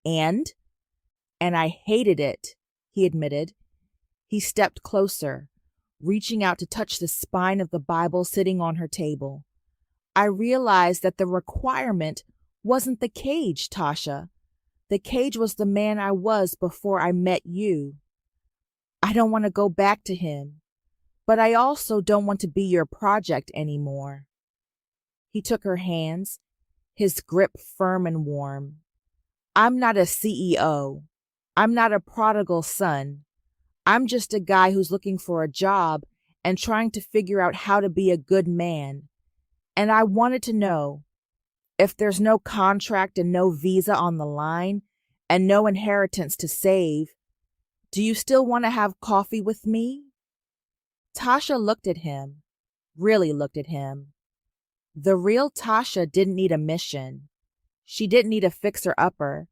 And I hated it," he admitted. He stepped closer, reaching out to touch the spine of the Bible sitting on her table. "I realized that the requirement wasn't the cage, Tasha. The cage was the man I was before I met you. I don't want to go back to him, but I also don't want to be your project anymore." He took her hands, his grip firm and warm. "I'm not a CEO. I'm not a prodigal son. I'm just a guy who's looking for a job and trying to figure out how to be a good man. And I wanted to know, if there's no contract and no visa on the line and no inheritance to save, do you still want to have coffee with me?" Tasha looked at him, really looked at him. The real Tasha didn't need a mission. She didn't need a fixer-upper.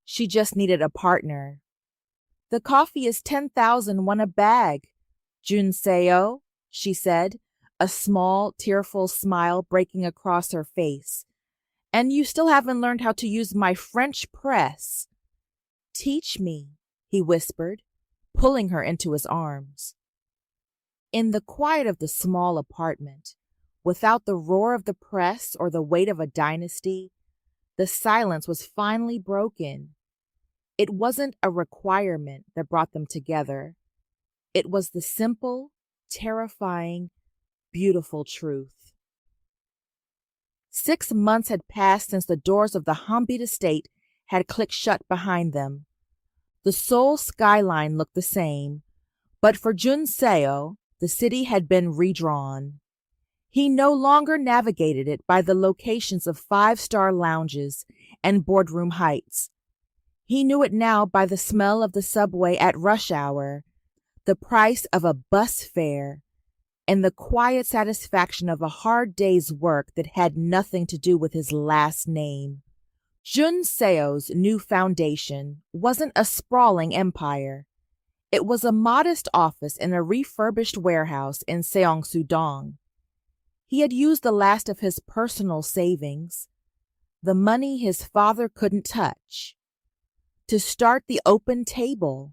She just needed a partner. "The coffee is 10,000 a bag, Jun-seo," she said, a small, tearful smile breaking across her face. "And you still haven't learned how to use my French press." "Teach me," he whispered, pulling her into his arms. In the quiet of the small apartment, without the roar of the press or the weight of a dynasty, the silence was finally broken. It wasn't a requirement that brought them together. It was the simple, terrifying, beautiful truth. 6 months had passed since the doors of the Hambi estate had clicked shut behind them. The Seoul skyline looked the same, but for Jun-seo, the city had been redrawn. He no longer navigated it by the locations of 5-star lounges and boardroom heights. He knew it now by the smell of the subway at rush hour, the price of a bus fare, and the quiet satisfaction of a hard day's work that had nothing to do with his last name. Jun-seo's new foundation wasn't a sprawling empire. It was a modest office in a refurbished warehouse in Seongsu-dong. He had used the last of his personal savings, the money his father couldn't touch, to start the Open Table,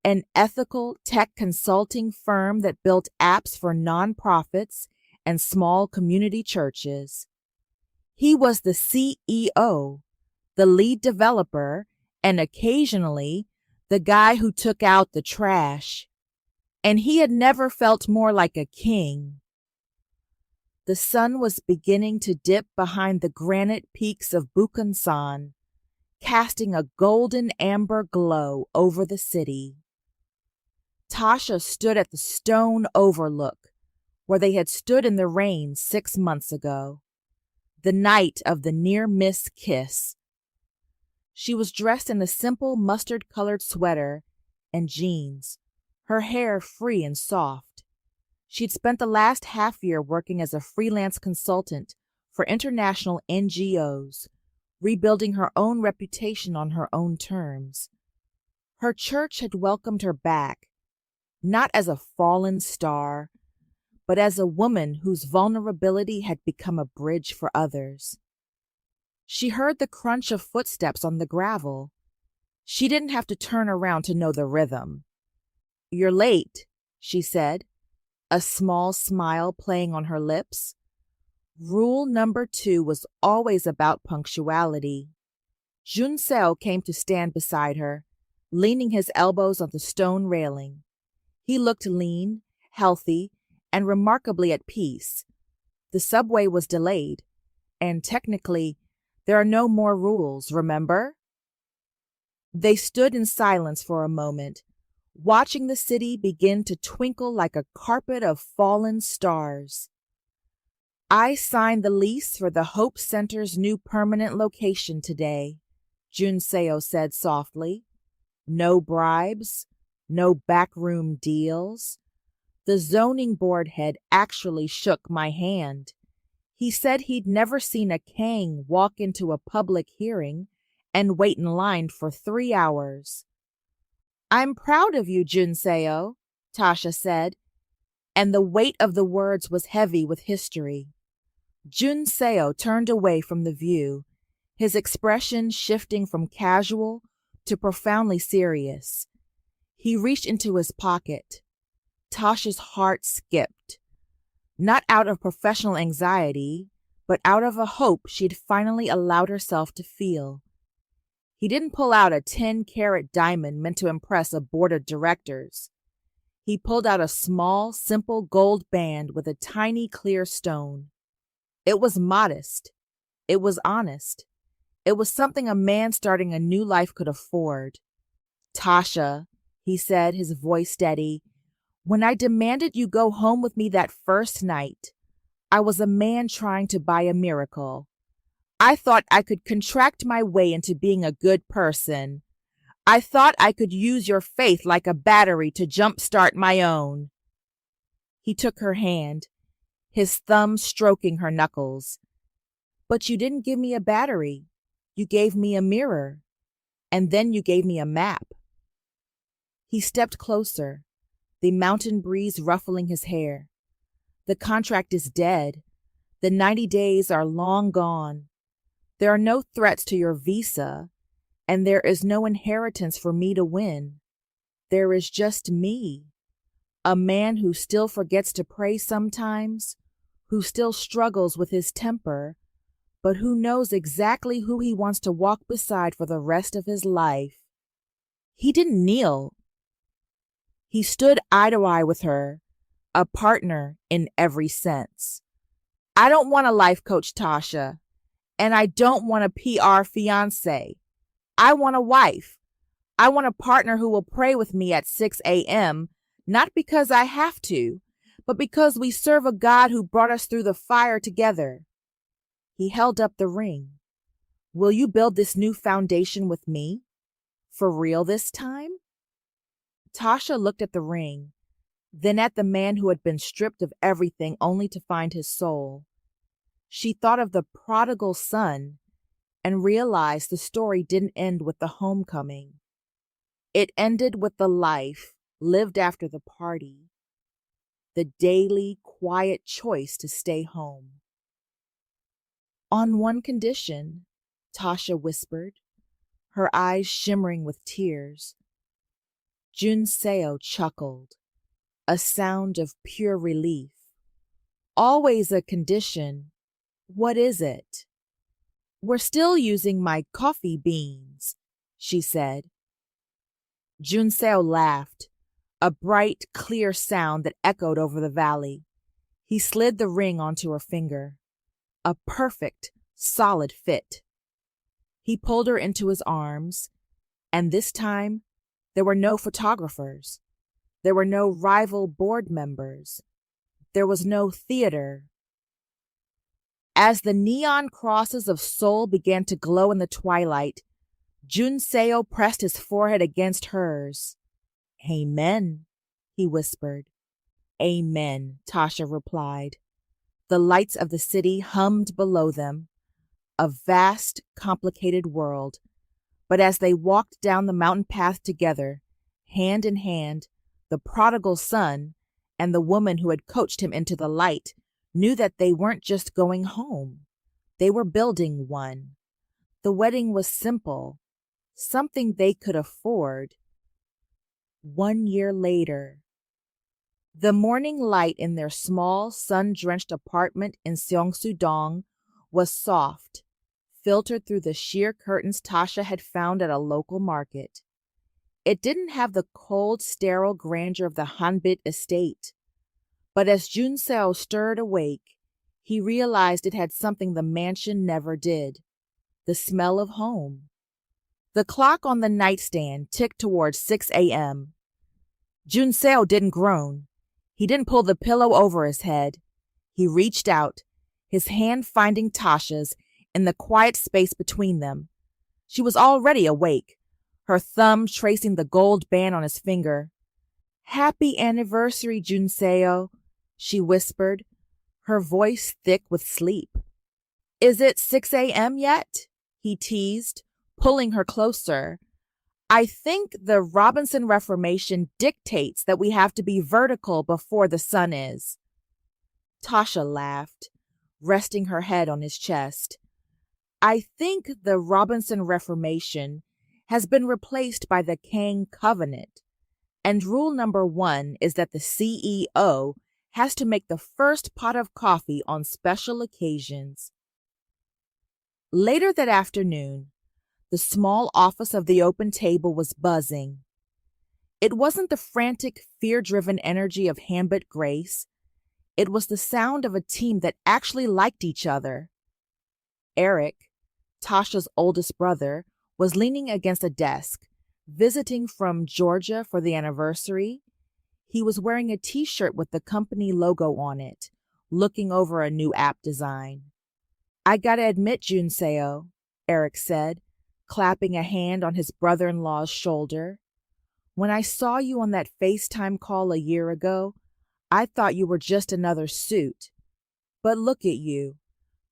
an ethical tech consulting firm that built apps for nonprofits and small community churches. He was the CEO, the lead developer, and occasionally the guy who took out the trash. And he had never felt more like a king. The sun was beginning to dip behind the granite peaks of Bukhansan, casting a golden amber glow over the city. Tasha stood at the stone overlook where they had stood in the rain 6 months ago, the night of the near-miss kiss. She was dressed in a simple mustard-colored sweater and jeans, her hair free and soft. She'd spent the last half year working as a freelance consultant for international NGOs, rebuilding her own reputation on her own terms. Her church had welcomed her back, not as a fallen star, but as a woman whose vulnerability had become a bridge for others. She heard the crunch of footsteps on the gravel. She didn't have to turn around to know the rhythm. "You're late," she said, a small smile playing on her lips. Rule number 2 was always about punctuality. Jun-seo came to stand beside her, leaning his elbows on the stone railing. He looked lean, healthy, and remarkably at peace. The subway was delayed, and technically, there are no more rules, remember? They stood in silence for a moment, watching the city begin to twinkle like a carpet of fallen stars. "I signed the lease for the Hope Center's new permanent location today," Jun-seo said softly. "No bribes, no backroom deals. The zoning board head actually shook my hand. He said he'd never seen a Kang walk into a public hearing and wait in line for 3 hours. "I'm proud of you, Jun-seo," Tasha said, and the weight of the words was heavy with history. Jun-seo turned away from the view, his expression shifting from casual to profoundly serious. He reached into his pocket. Tasha's heart skipped, not out of professional anxiety, but out of a hope she'd finally allowed herself to feel. He didn't pull out a 10-carat diamond meant to impress a board of directors. He pulled out a small, simple gold band with a tiny clear stone. It was modest. It was honest. It was something a man starting a new life could afford. "Tasha," he said, his voice steady, "when I demanded you go home with me that first night, I was a man trying to buy a miracle. I thought I could contract my way into being a good person. I thought I could use your faith like a battery to jumpstart my own." He took her hand, his thumb stroking her knuckles. "But you didn't give me a battery. You gave me a mirror. And then you gave me a map." He stepped closer, the mountain breeze ruffling his hair. "The contract is dead. The 90 days are long gone. There are no threats to your visa, and there is no inheritance for me to win. There is just me, a man who still forgets to pray sometimes, who still struggles with his temper, but who knows exactly who he wants to walk beside for the rest of his life." He didn't kneel. He stood eye to eye with her, a partner in every sense. "I don't want a life coach, Tasha, and I don't want a PR fiancé. I want a wife. I want a partner who will pray with me at 6 a.m., not because I have to, but because we serve a God who brought us through the fire together." He held up the ring. "Will you build this new foundation with me? For real this time?" Tasha looked at the ring, then at the man who had been stripped of everything only to find his soul. She thought of the prodigal son and realized the story didn't end with the homecoming. It ended with the life lived after the party, the daily, quiet choice to stay home. On one condition, Tasha whispered, her eyes shimmering with tears. Jun-seo chuckled, a sound of pure relief. Always a condition. What is it? We're still using my coffee beans, she said. Jun-seo laughed, a bright, clear sound that echoed over the valley. He slid the ring onto her finger. A perfect, solid fit. He pulled her into his arms, and this time there were no photographers. There were no rival board members. There was no theater. As the neon crosses of Seoul began to glow in the twilight, Jun-seo pressed his forehead against hers. Amen, he whispered. Amen, Tasha replied. The lights of the city hummed below them, a vast, complicated world. But as they walked down the mountain path together, hand in hand, the prodigal son and the woman who had coached him into the light knew that they weren't just going home. They were building one. The wedding was simple, something they could afford. 1 year later, the morning light in their small, sun-drenched apartment in Seongsu-dong was soft, filtered through the sheer curtains Tasha had found at a local market. It didn't have the cold, sterile grandeur of the Hanbit estate. But as Jun-seo stirred awake, he realized it had something the mansion never did: the smell of home. The clock on the nightstand ticked towards 6 a.m. Jun-seo didn't groan. He didn't pull the pillow over his head. He reached out, his hand finding Tasha's in the quiet space between them. She was already awake, her thumb tracing the gold band on his finger. Happy anniversary, Jun-seo, she whispered, her voice thick with sleep. Is it 6 a.m. yet? He teased, pulling her closer. I think the Robinson Reformation dictates that we have to be vertical before the sun is. Tasha laughed, resting her head on his chest. I think the Robinson Reformation has been replaced by the Kang Covenant, and rule number 1 is that the CEO has to make the first pot of coffee on special occasions. Later that afternoon, the small office of the open table was buzzing. It wasn't the frantic, fear-driven energy of Hanbit Grace. It was the sound of a team that actually liked each other. Eric, Tasha's oldest brother, was leaning against a desk, visiting from Georgia for the anniversary. He was wearing a t-shirt with the company logo on it, looking over a new app design. I gotta admit, Jun-seo, Eric said, clapping a hand on his brother-in-law's shoulder. When I saw you on that FaceTime call a year ago, I thought you were just another suit. But look at you,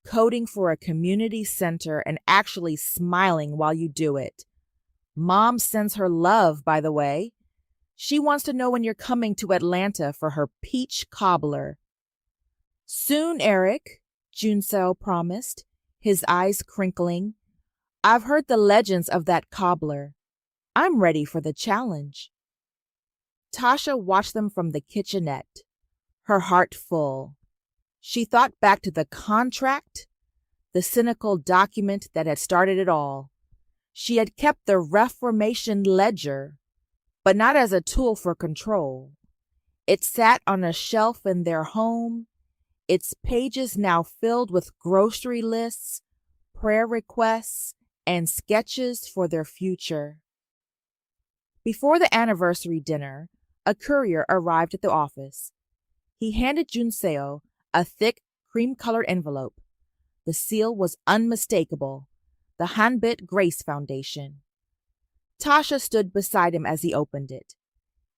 coding for a community center and actually smiling while you do it. Mom sends her love, by the way. She wants to know when you're coming to Atlanta for her peach cobbler. Soon, Eric, Jun-seo promised, his eyes crinkling. I've heard the legends of that cobbler. I'm ready for the challenge. Tasha watched them from the kitchenette, her heart full. She thought back to the contract, the cynical document that had started it all. She had kept the Reformation ledger, but not as a tool for control. It sat on a shelf in their home, its pages now filled with grocery lists, prayer requests, and sketches for their future. Before the anniversary dinner, a courier arrived at the office. He handed Jun-seo a thick, cream-colored envelope. The seal was unmistakable, the Hanbit Grace Foundation. Tasha stood beside him as he opened it.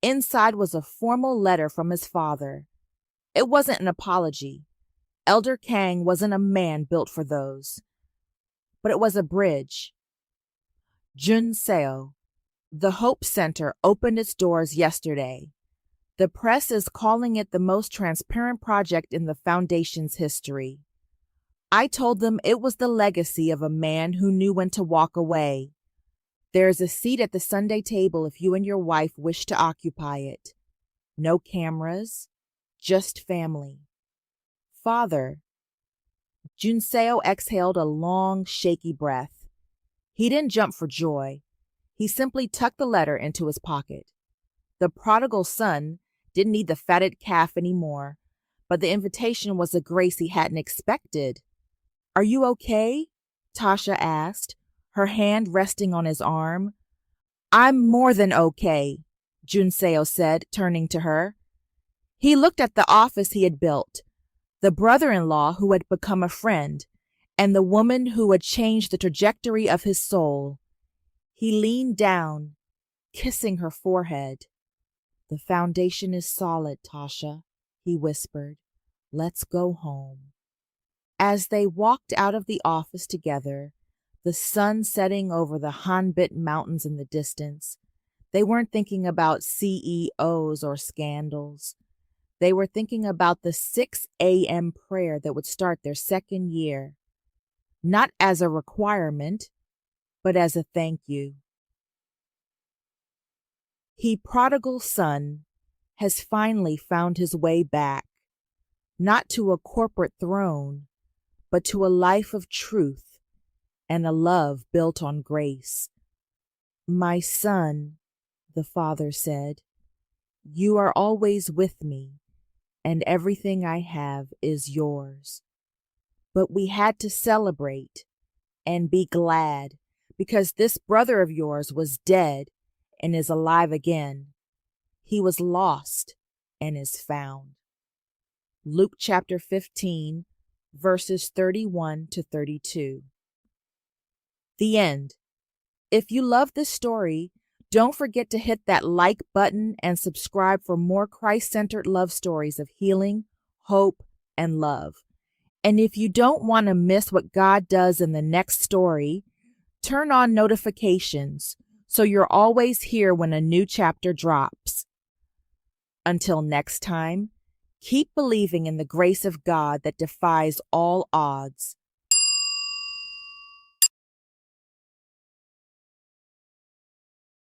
Inside was a formal letter from his father. It wasn't an apology. Elder Kang wasn't a man built for those. But it was a bridge. Jun-seo. The Hope Center opened its doors yesterday. The press is calling it the most transparent project in the Foundation's history. I told them it was the legacy of a man who knew when to walk away. There is a seat at the Sunday table if you and your wife wish to occupy it. No cameras, just family. Father. Jun-seo exhaled a long, shaky breath. He didn't jump for joy. He simply tucked the letter into his pocket. The prodigal son didn't need the fatted calf anymore, but the invitation was a grace he hadn't expected. Are you okay? Tasha asked, her hand resting on his arm. I'm more than okay, Jun-seo said, turning to her. He looked at the office he had built, the brother-in-law who had become a friend, and the woman who had changed the trajectory of his soul. He leaned down, kissing her forehead. The foundation is solid, Tasha, he whispered. Let's go home. As they walked out of the office together, the sun setting over the Hanbit Mountains in the distance, they weren't thinking about CEOs or scandals. They were thinking about the 6 a.m. prayer that would start their second year, not as a requirement, but as a thank you. He, prodigal son, has finally found his way back, not to a corporate throne, but to a life of truth and a love built on grace. My son, the father said, you are always with me, and everything I have is yours. But we had to celebrate and be glad, because this brother of yours was dead and is alive again. He was lost and is found. Luke chapter 15, verses 31 to 32. The end. If you love this story, don't forget to hit that like button and subscribe for more Christ-centered love stories of healing, hope, and love. And if you don't want to miss what God does in the next story, turn on notifications so you're always here when a new chapter drops. Until next time, keep believing in the grace of God that defies all odds.